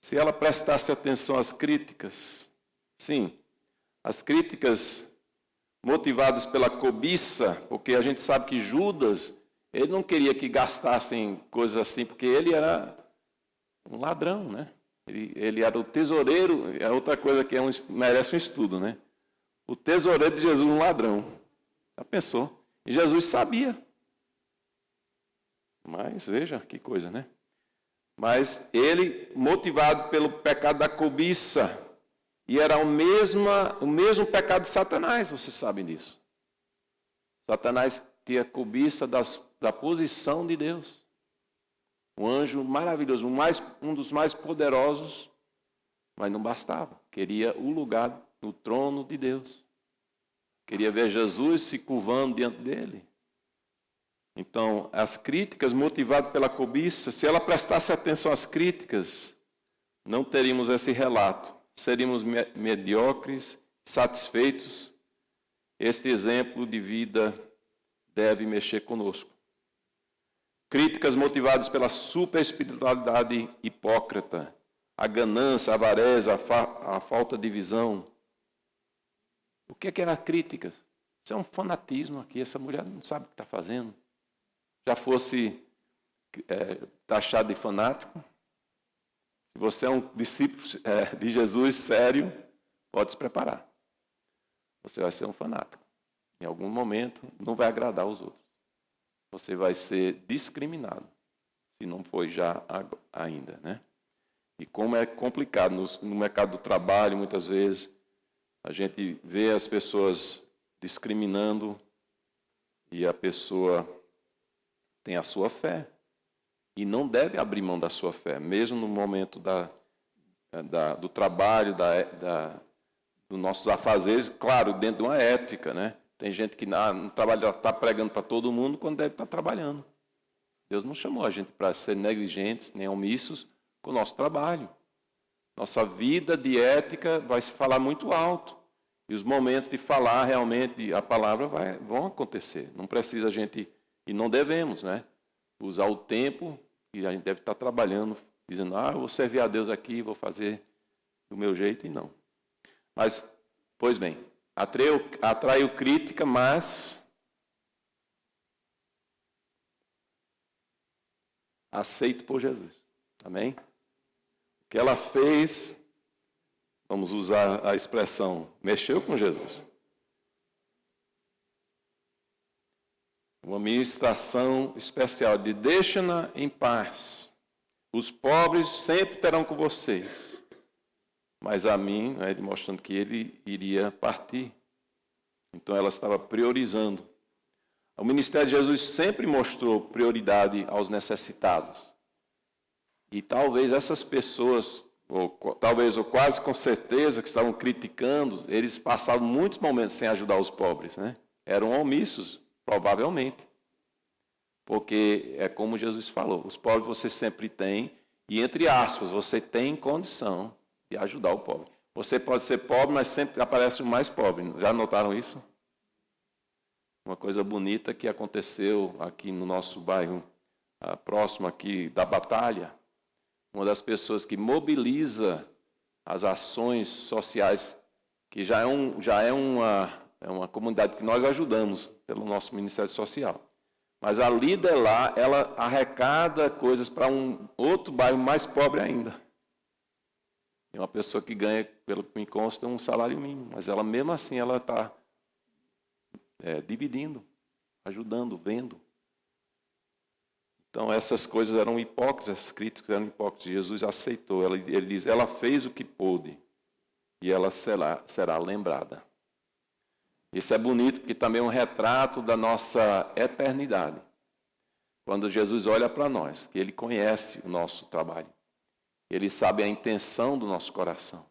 Se ela prestasse atenção às críticas, sim, as críticas motivadas pela cobiça, porque a gente sabe que Judas, ele não queria que gastassem coisas assim, porque ele era um ladrão, né? Ele era o tesoureiro, é outra coisa que merece um estudo, né? O tesoureiro de Jesus, um ladrão. Já pensou? E Jesus sabia. Mas veja que coisa, né? Mas ele, motivado pelo pecado da cobiça, e era o mesmo pecado de Satanás, vocês sabem disso. Satanás tinha cobiça da posição de Deus. Um anjo maravilhoso, um dos mais poderosos, Mas não bastava. Queria o lugar no trono de Deus. Queria ver Jesus se curvando diante dele. Então, as críticas motivadas pela cobiça, se ela prestasse atenção às críticas, não teríamos esse relato. Seríamos mediocres, satisfeitos. Este exemplo de vida deve mexer conosco. Críticas motivadas pela superespiritualidade hipócrita, a ganância, a avareza, a falta de visão. O que eram críticas? Isso é um fanatismo aqui. Essa mulher não sabe o que está fazendo. Já fosse taxado de fanático. Se você é um discípulo de Jesus sério, pode se preparar. Você vai ser um fanático. Em algum momento, não vai agradar os outros. Você vai ser discriminado, se não foi já ainda, né? E como é complicado no mercado do trabalho, muitas vezes, a gente vê as pessoas discriminando e a pessoa tem a sua fé e não deve abrir mão da sua fé, mesmo no momento do trabalho, dos nossos afazeres, claro, dentro de uma ética, né? Tem gente que no trabalho está pregando para todo mundo quando deve estar trabalhando. Deus não chamou a gente para ser negligentes, nem omissos com o nosso trabalho. Nossa vida de ética vai se falar muito alto. E os momentos de falar realmente a palavra vão acontecer. Não precisa a gente, e não devemos, né? Usar o tempo e a gente deve estar trabalhando, dizendo, eu vou servir a Deus aqui, vou fazer do meu jeito, e não. Mas, pois bem, atraiu crítica, mas aceito por Jesus. Amém? O que ela fez, vamos usar a expressão, mexeu com Jesus. Uma ministração especial de deixa-na em paz. Os pobres sempre terão com vocês. Mas a mim, ele mostrando que ele iria partir. Então ela estava priorizando. O ministério de Jesus sempre mostrou prioridade aos necessitados. E talvez essas pessoas, ou quase com certeza, que estavam criticando, eles passavam muitos momentos sem ajudar os pobres, né? Eram omissos, provavelmente. Porque é como Jesus falou, os pobres você sempre tem, e entre aspas, você tem condição de ajudar o pobre. Você pode ser pobre, mas sempre aparece o mais pobre. Já notaram isso? Uma coisa bonita que aconteceu aqui no nosso bairro, próximo aqui da Batalha. Uma das pessoas que mobiliza as ações sociais, que já é uma comunidade que nós ajudamos pelo nosso Ministério Social. Mas a líder lá, ela arrecada coisas para um outro bairro mais pobre ainda. É uma pessoa que ganha, pelo que me consta, um salário mínimo. Mas ela, mesmo assim, ela está dividindo, ajudando, vendo. Então, essas coisas eram hipócritas, essas críticas eram hipócritas. Jesus aceitou. Ele diz, ela fez o que pôde e ela será lembrada. Isso é bonito porque também é um retrato da nossa eternidade. Quando Jesus olha para nós, que Ele conhece o nosso trabalho. Ele sabe a intenção do nosso coração.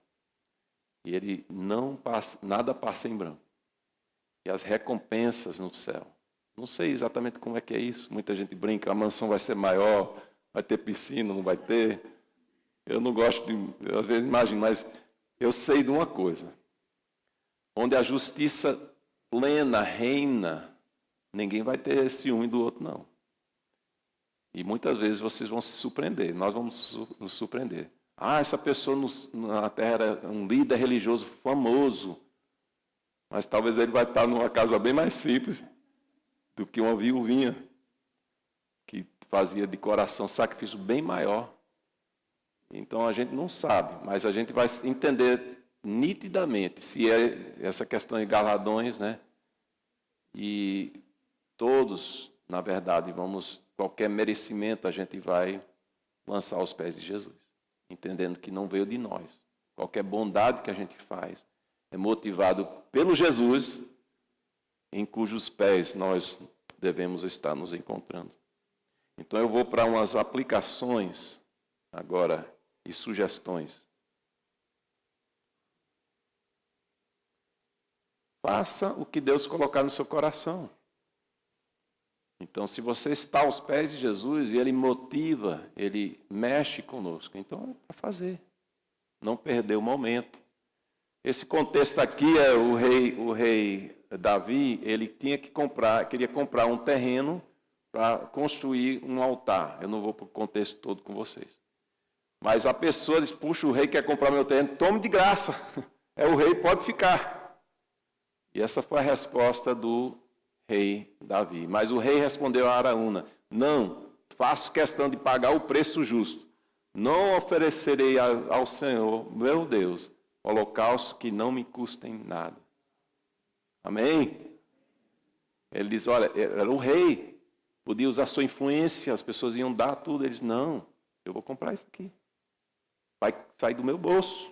E Ele nada passa em branco. E as recompensas no céu. Não sei exatamente como é que é isso. Muita gente brinca, a mansão vai ser maior, vai ter piscina, não vai ter. Eu não gosto de, às vezes, imagino, mas eu sei de uma coisa. Onde a justiça plena reina, ninguém vai ter ciúme do outro, não. E muitas vezes vocês vão se surpreender, nós vamos nos surpreender. Essa pessoa na terra era um líder religioso famoso, mas talvez ele vai estar numa casa bem mais simples do que uma viuvinha, que fazia de coração sacrifício bem maior. Então a gente não sabe, mas a gente vai entender nitidamente se é essa questão de galardões, né? E todos, na verdade, qualquer merecimento a gente vai lançar aos pés de Jesus, entendendo que não veio de nós. Qualquer bondade que a gente faz é motivado pelo Jesus, em cujos pés nós devemos estar nos encontrando. Então eu vou para umas aplicações agora e sugestões. Faça o que Deus colocar no seu coração. Então, se você está aos pés de Jesus e Ele motiva, Ele mexe conosco, então é para fazer. Não perder o momento. Esse contexto aqui é o rei Davi, ele queria comprar um terreno para construir um altar. Eu não vou para o contexto todo com vocês. Mas a pessoa diz, puxa, o rei quer comprar meu terreno, tome de graça. É o rei, pode ficar. E essa foi a resposta do rei Davi. Mas o rei respondeu a Araúna, não, faço questão de pagar o preço justo. Não oferecerei ao Senhor, meu Deus, holocausto que não me custem nada. Amém? Ele diz, olha, era o rei, podia usar sua influência, as pessoas iam dar tudo. Ele diz, não, eu vou comprar isso aqui. Vai sair do meu bolso.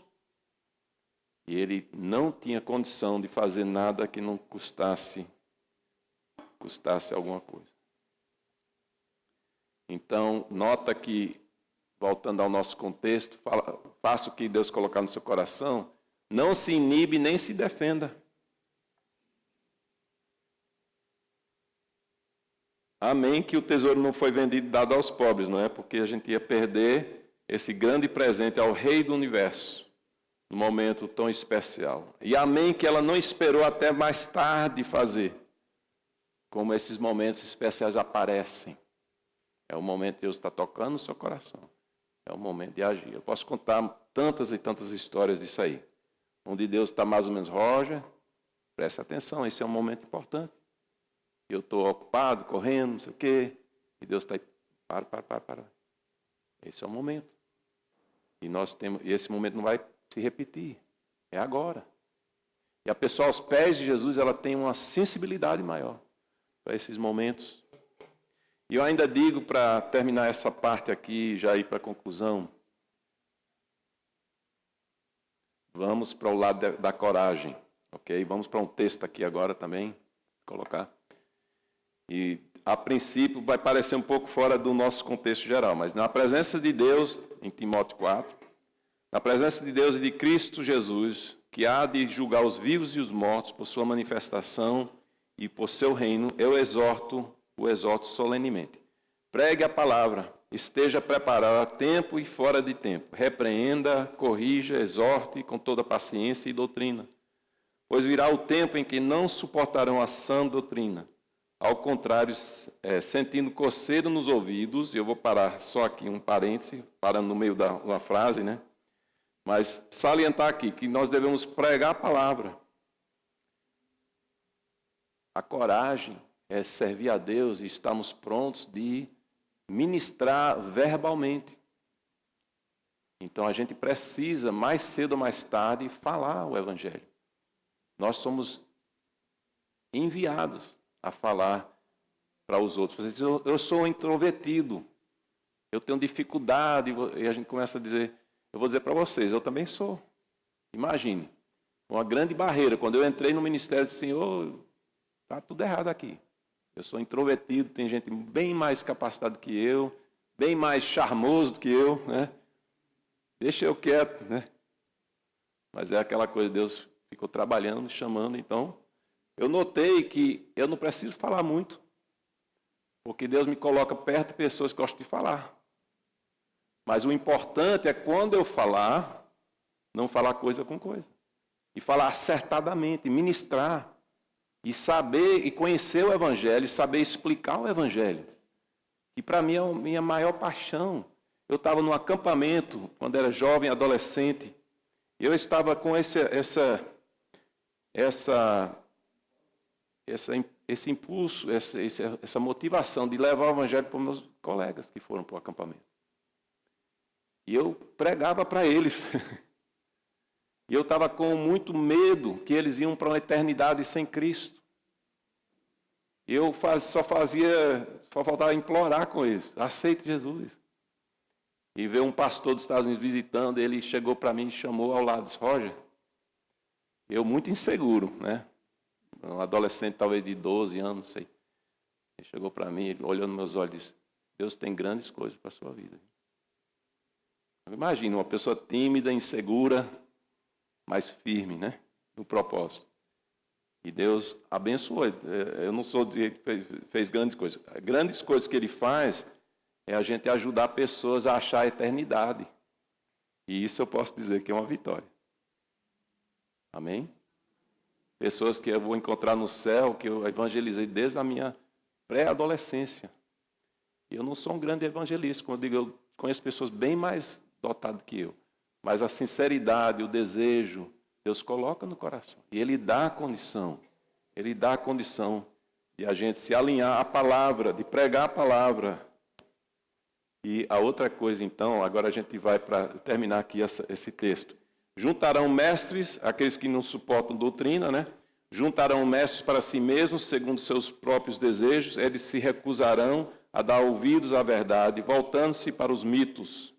E ele não tinha condição de fazer nada que não custasse alguma coisa. Então, nota que, voltando ao nosso contexto, faça o que Deus colocar no seu coração, não se inibe nem se defenda. Amém que o tesouro não foi vendido e dado aos pobres, não é? Porque a gente ia perder esse grande presente ao Rei do Universo, num momento tão especial. E amém que ela não esperou até mais tarde fazer, como esses momentos especiais aparecem. É o momento que Deus está tocando no seu coração. É o momento de agir. Eu posso contar tantas e tantas histórias disso aí. Onde Deus está mais ou menos, Roger, preste atenção, esse é um momento importante. Eu estou ocupado, correndo, não sei o quê, e Deus está aí, para. Esse é o momento. E esse momento não vai se repetir. É agora. E a pessoa aos pés de Jesus, ela tem uma sensibilidade maior para esses momentos. E eu ainda digo, para terminar essa parte aqui, já ir para a conclusão, vamos para o lado da coragem, ok? Vamos para um texto aqui agora também, colocar. E, a princípio, vai parecer um pouco fora do nosso contexto geral, mas na presença de Deus, em Timóteo 4, na presença de Deus e de Cristo Jesus, que há de julgar os vivos e os mortos por sua manifestação e por seu reino, eu o exorto solenemente. Pregue a palavra, esteja preparado a tempo e fora de tempo. Repreenda, corrija, exorte com toda paciência e doutrina. Pois virá o tempo em que não suportarão a sã doutrina. Ao contrário, sentindo coceiro nos ouvidos, e eu vou parar só aqui um parêntese, parando no meio da uma frase, né? Mas salientar aqui que nós devemos pregar a palavra. A coragem é servir a Deus e estamos prontos de ministrar verbalmente. Então a gente precisa, mais cedo ou mais tarde, falar o Evangelho. Nós somos enviados a falar para os outros. Você diz, eu sou introvertido, eu tenho dificuldade, e a gente começa a dizer, eu vou dizer para vocês, eu também sou. Imagine, uma grande barreira. Quando eu entrei no ministério, eu disse, Senhor, está tudo errado aqui. Eu sou introvertido, tem gente bem mais capacitada que eu, bem mais charmoso do que eu, né? Deixa eu quieto, né? Mas é aquela coisa, Deus ficou trabalhando, me chamando, então eu notei que eu não preciso falar muito, porque Deus me coloca perto de pessoas que gostam de falar. Mas o importante é quando eu falar, não falar coisa com coisa. E falar acertadamente, ministrar. E saber e conhecer o Evangelho, e saber explicar o Evangelho. Que para mim é a minha maior paixão. Eu estava num acampamento, quando era jovem, adolescente. Eu estava com esse impulso, essa motivação de levar o Evangelho para os meus colegas que foram para o acampamento. E eu pregava para eles. E eu estava com muito medo que eles iam para uma eternidade sem Cristo. Eu só faltava implorar com eles. Aceite Jesus. E veio um pastor dos Estados Unidos visitando, ele chegou para mim e chamou ao lado, disse, Roger, eu muito inseguro, né? Um adolescente talvez de 12 anos, não sei. Ele chegou para mim, ele olhou nos meus olhos e disse, Deus tem grandes coisas para a sua vida. Imagina, uma pessoa tímida, insegura, mas firme, né? No propósito. E Deus abençoou. Eu não sou de que fez grandes coisas. Grandes coisas que ele faz é a gente ajudar pessoas a achar a eternidade. E isso eu posso dizer que é uma vitória. Amém? Pessoas que eu vou encontrar no céu, que eu evangelizei desde a minha pré-adolescência. E eu não sou um grande evangelista, como eu digo, eu conheço pessoas bem mais dotadas que eu. Mas a sinceridade, o desejo, Deus coloca no coração. E Ele dá a condição. Ele dá a condição de a gente se alinhar à palavra, de pregar a palavra. E a outra coisa, então, agora a gente vai para terminar aqui esse texto. Juntarão mestres, aqueles que não suportam doutrina, né? Juntarão mestres para si mesmos, segundo seus próprios desejos. Eles se recusarão a dar ouvidos à verdade, voltando-se para os mitos.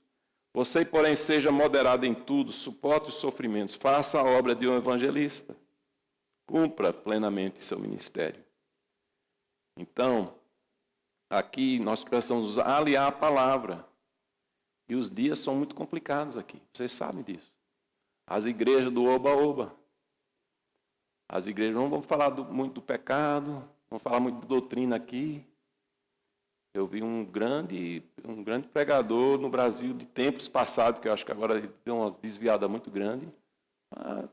Você, porém, seja moderado em tudo, suporte os sofrimentos, faça a obra de um evangelista. Cumpra plenamente seu ministério. Então, aqui nós precisamos aliar a palavra. E os dias são muito complicados aqui, vocês sabem disso. As igrejas do oba-oba. As igrejas não vão falar muito do pecado, vão falar muito de doutrina aqui. Eu vi um grande pregador no Brasil de tempos passados, que eu acho que agora ele deu uma desviada muito grande. A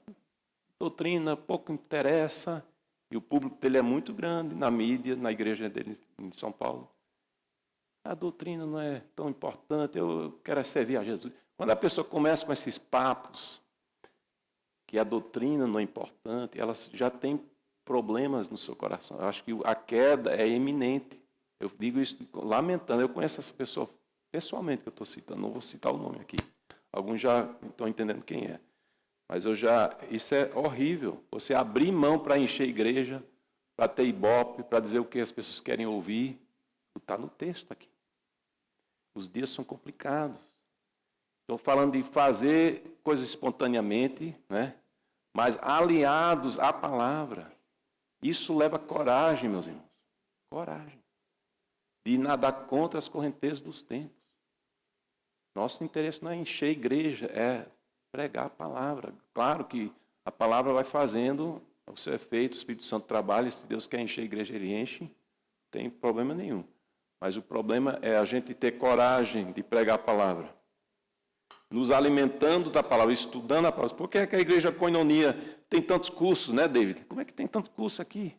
doutrina pouco interessa, e o público dele é muito grande na mídia, na igreja dele em São Paulo. A doutrina não é tão importante, eu quero servir a Jesus. Quando a pessoa começa com esses papos, que a doutrina não é importante, ela já tem problemas no seu coração. Eu acho que a queda é iminente. Eu digo isso lamentando. Eu conheço essa pessoa pessoalmente que eu estou citando, não vou citar o nome aqui. Alguns já estão entendendo quem é. Mas isso é horrível. Você abrir mão para encher a igreja, para ter ibope, para dizer o que as pessoas querem ouvir. Está no texto aqui. Os dias são complicados. Estou falando de fazer coisas espontaneamente, né? Mas aliados à palavra. Isso leva coragem, meus irmãos. Coragem. De nadar contra as correntezas dos tempos. Nosso interesse não é encher a igreja, é pregar a palavra. Claro que a palavra vai fazendo o seu efeito, o Espírito Santo trabalha, se Deus quer encher a igreja, ele enche, não tem problema nenhum. Mas o problema é a gente ter coragem de pregar a palavra. Nos alimentando da palavra, estudando a palavra. Por que é que a igreja Koinonia tem tantos cursos, né, David? Como é que tem tanto curso aqui?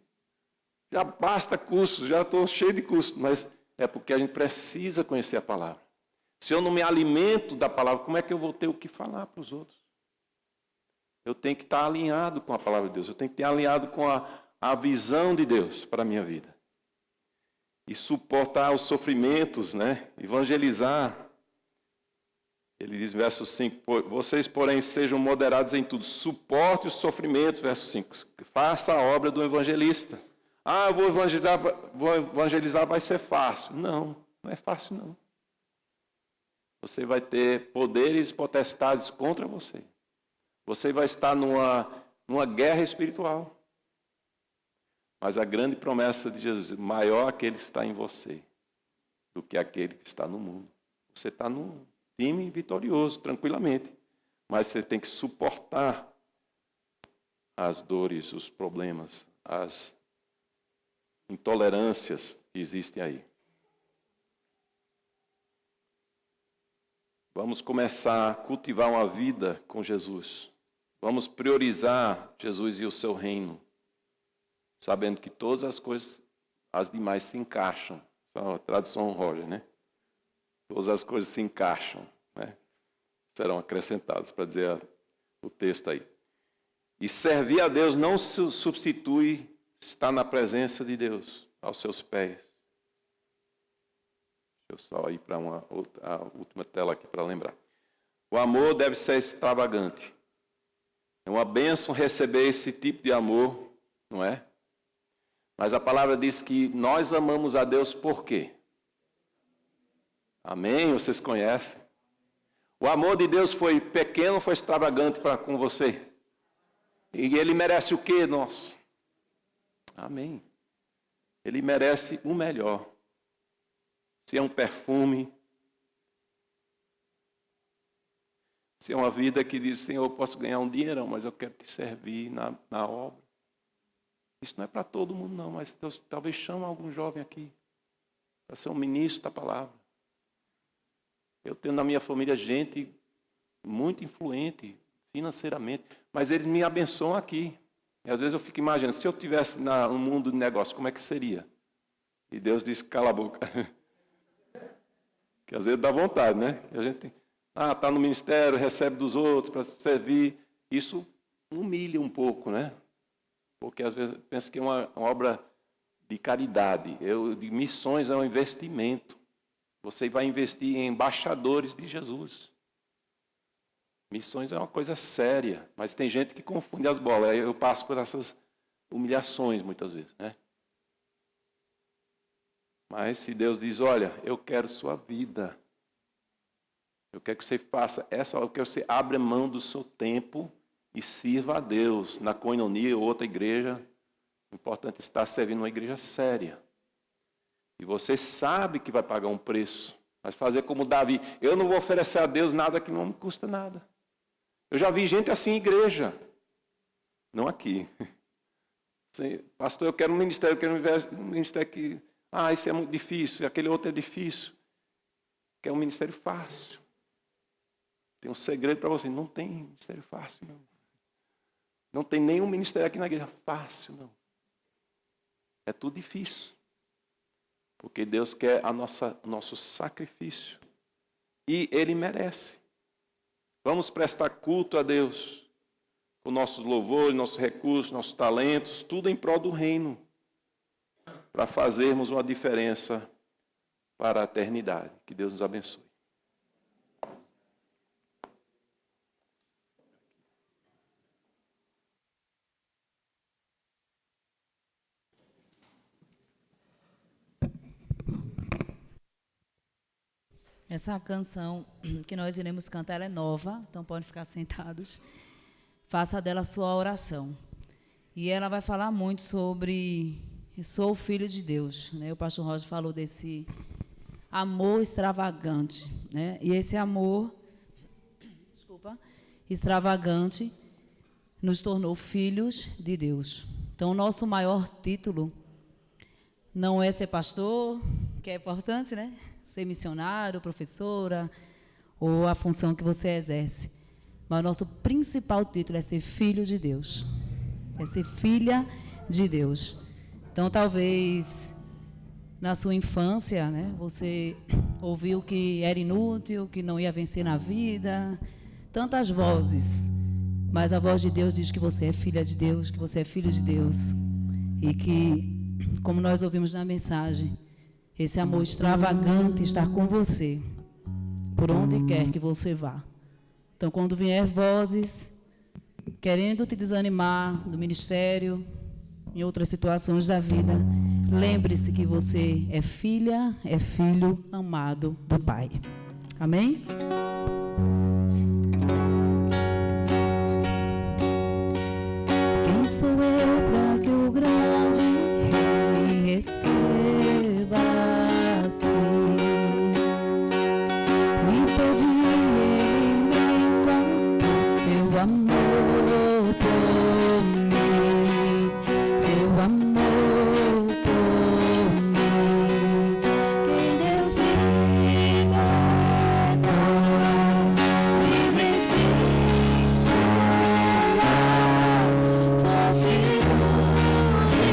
Já basta curso, já estou cheio de cursos, mas é porque a gente precisa conhecer a palavra. Se eu não me alimento da palavra, como é que eu vou ter o que falar para os outros? Eu tenho que estar alinhado com a palavra de Deus, eu tenho que estar alinhado com a visão de Deus para a minha vida. E suportar os sofrimentos, né? Evangelizar. Ele diz, verso 5, vocês, porém, sejam moderados em tudo. Suporte os sofrimentos, verso 5. Faça a obra do evangelista. Ah, vou evangelizar, vai ser fácil. Não, não é fácil, não. Você vai ter poderes potestades contra você. Você vai estar numa guerra espiritual. Mas a grande promessa de Jesus, maior aquele que está em você do que aquele que está no mundo. Você está num time vitorioso, tranquilamente. Mas você tem que suportar as dores, os problemas, as intolerâncias que existem aí. Vamos começar a cultivar uma vida com Jesus. Vamos priorizar Jesus e o seu reino, sabendo que todas as coisas, as demais se encaixam. Essa é a tradução Roger, né? Todas as coisas se encaixam, né? Serão acrescentadas, para dizer o texto aí. E servir a Deus não substitui estar na presença de Deus, aos seus pés. Deixa eu só ir para a última tela aqui para lembrar. O amor deve ser extravagante. É uma bênção receber esse tipo de amor, não é? Mas a palavra diz que nós amamos a Deus por quê? Amém? Vocês conhecem? O amor de Deus foi pequeno, foi extravagante com você? E Ele merece o quê, nosso? Amém. Ele merece o melhor. Se é um perfume, se é uma vida que diz, Senhor, eu posso ganhar um dinheirão, mas eu quero te servir na obra. Isso não é para todo mundo, não, mas Deus talvez chame algum jovem aqui para ser um ministro da palavra. Eu tenho na minha família gente muito influente financeiramente, mas eles me abençoam aqui. E às vezes eu fico imaginando, se eu estivesse no mundo de negócio, como é que seria? E Deus diz, cala a boca. Que às vezes dá vontade, né? A gente está no ministério, recebe dos outros para servir. Isso humilha um pouco, né? Porque às vezes eu penso que é uma obra de caridade. De missões é um investimento. Você vai investir em embaixadores de Jesus. Missões é uma coisa séria, mas tem gente que confunde as bolas. Aí eu passo por essas humilhações muitas vezes, né? Mas se Deus diz, olha, eu quero sua vida. Eu quero que você faça essa, eu quero que você abra mão do seu tempo e sirva a Deus na Koinonia ou outra igreja. O importante é estar servindo uma igreja séria. E você sabe que vai pagar um preço. Mas fazer como Davi, eu não vou oferecer a Deus nada que não me custa nada. Eu já vi gente assim em igreja. Não aqui. Pastor, eu quero um ministério, eu quero um ministério que... isso é muito difícil, aquele outro é difícil. Quer um ministério fácil. Tem um segredo para você, não tem ministério fácil, não. Não tem nenhum ministério aqui na igreja fácil, não. É tudo difícil. Porque Deus quer o nosso sacrifício. E Ele merece. Vamos prestar culto a Deus. Com nossos louvores, nossos recursos, nossos talentos, tudo em prol do reino. Para fazermos uma diferença para a eternidade. Que Deus nos abençoe. Essa canção que nós iremos cantar, ela é nova, então podem ficar sentados. Faça dela a sua oração. E ela vai falar muito sobre sou filho de Deus, né? O pastor Roger falou desse amor extravagante, né? E esse amor, extravagante nos tornou filhos de Deus. Então, o nosso maior título não é ser pastor, que é importante, né? Ser missionário, professora, ou a função que você exerce. Mas o nosso principal título é ser filho de Deus. É ser filha de Deus. Então, talvez, na sua infância, né, você ouviu que era inútil, que não ia vencer na vida, tantas vozes. Mas a voz de Deus diz que você é filha de Deus, que você é filho de Deus. E que, como nós ouvimos na mensagem, esse amor extravagante está com você, por onde quer que você vá. Então, quando vier vozes querendo te desanimar do ministério, em outras situações da vida, lembre-se que você é filha, é filho amado do Pai. Amém? Quem sou eu para que o grande Rei me receba assim? Me pedi, Ele me encontrou seu amor por mim, seu amor por mim. Quem Deus liberta, livre fez será. Sou filho de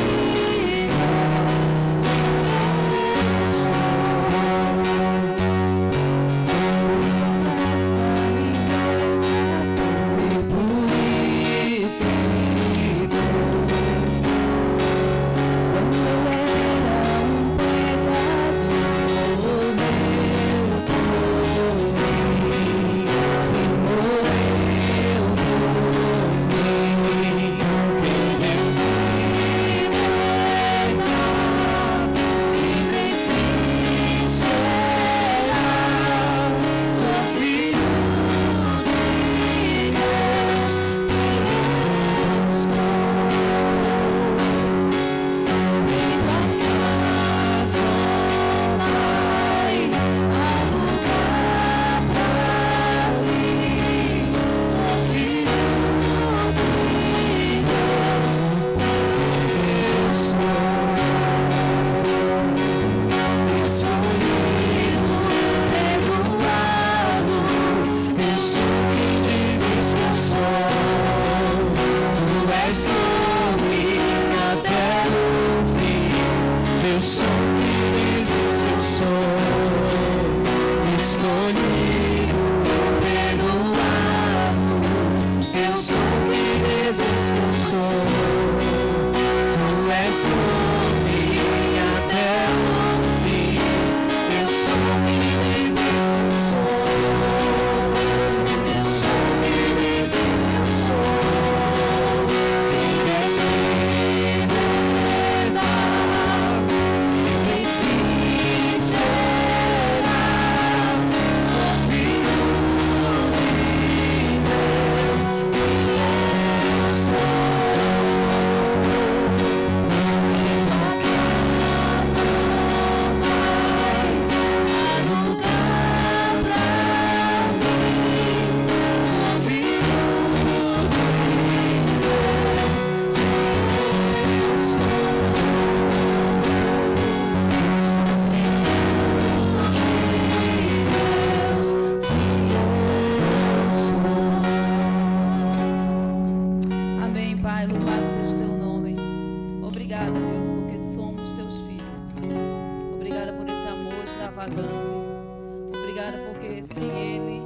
obrigada, porque sem Ele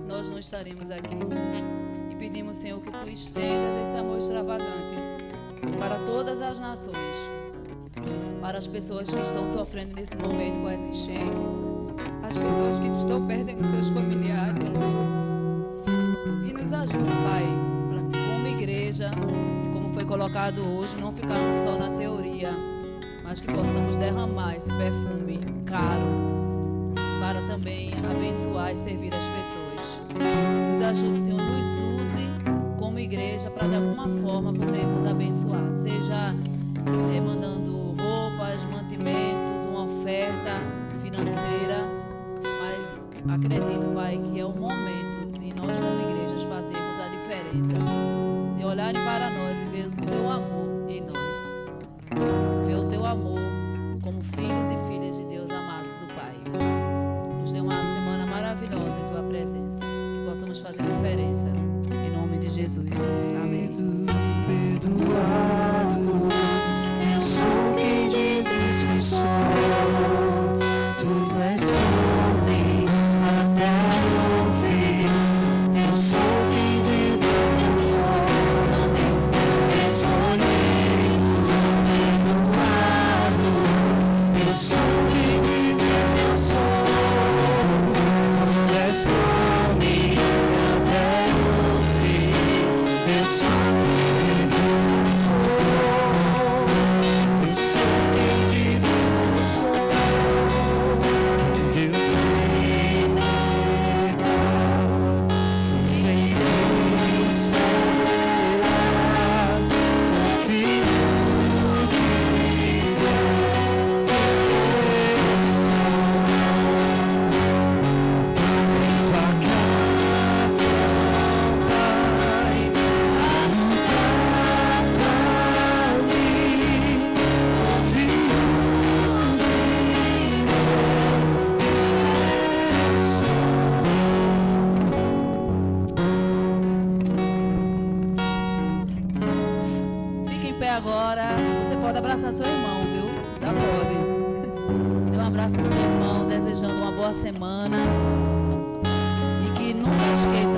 nós não estaremos aqui. E pedimos, Senhor, que Tu estendas esse amor extravagante para todas as nações, para as pessoas que estão sofrendo nesse momento com as enchentes, as pessoas que estão perdendo seus familiares, ó Deus. E nos ajuda, Pai, como igreja, como foi colocado hoje, não ficarmos só na teoria, mas que possamos derramar esse perfume caro para também abençoar e servir as pessoas. Nos ajude, Senhor, nos use como igreja para de alguma forma podermos abençoar, seja mandando roupas, mantimentos, uma oferta financeira, mas acredito, Pai, que é o momento de nós como igrejas fazermos a diferença, de olharem para nós e ver o Teu amor em nós, ver o Teu amor como filhos e filhas de Deus amados do Pai. Nos dê uma semana maravilhosa em Tua presença, que possamos fazer diferença, em nome de Jesus, amém. Perdoado, eu sou quem dizes que sou. Tu és homem até o fim. Eu sou quem dizes que sou. Escolhido, perdoado. Eu sou quem dizes que sou. Tu és homem até o fim. Eu sou quem dizes que sou. Eu sou quem dizes que sou. Que Deus me nega, quem Deus será. Sou filho de Deus, se eu sou. Em tua casa, Pai, há lugar pra mim. Sou filho de Deus, eu sou. Fique em pé agora. Você pode abraçar seu irmão, viu? Já pode. Dê um abraço ao seu irmão, desejando uma boa semana. E que nunca esqueça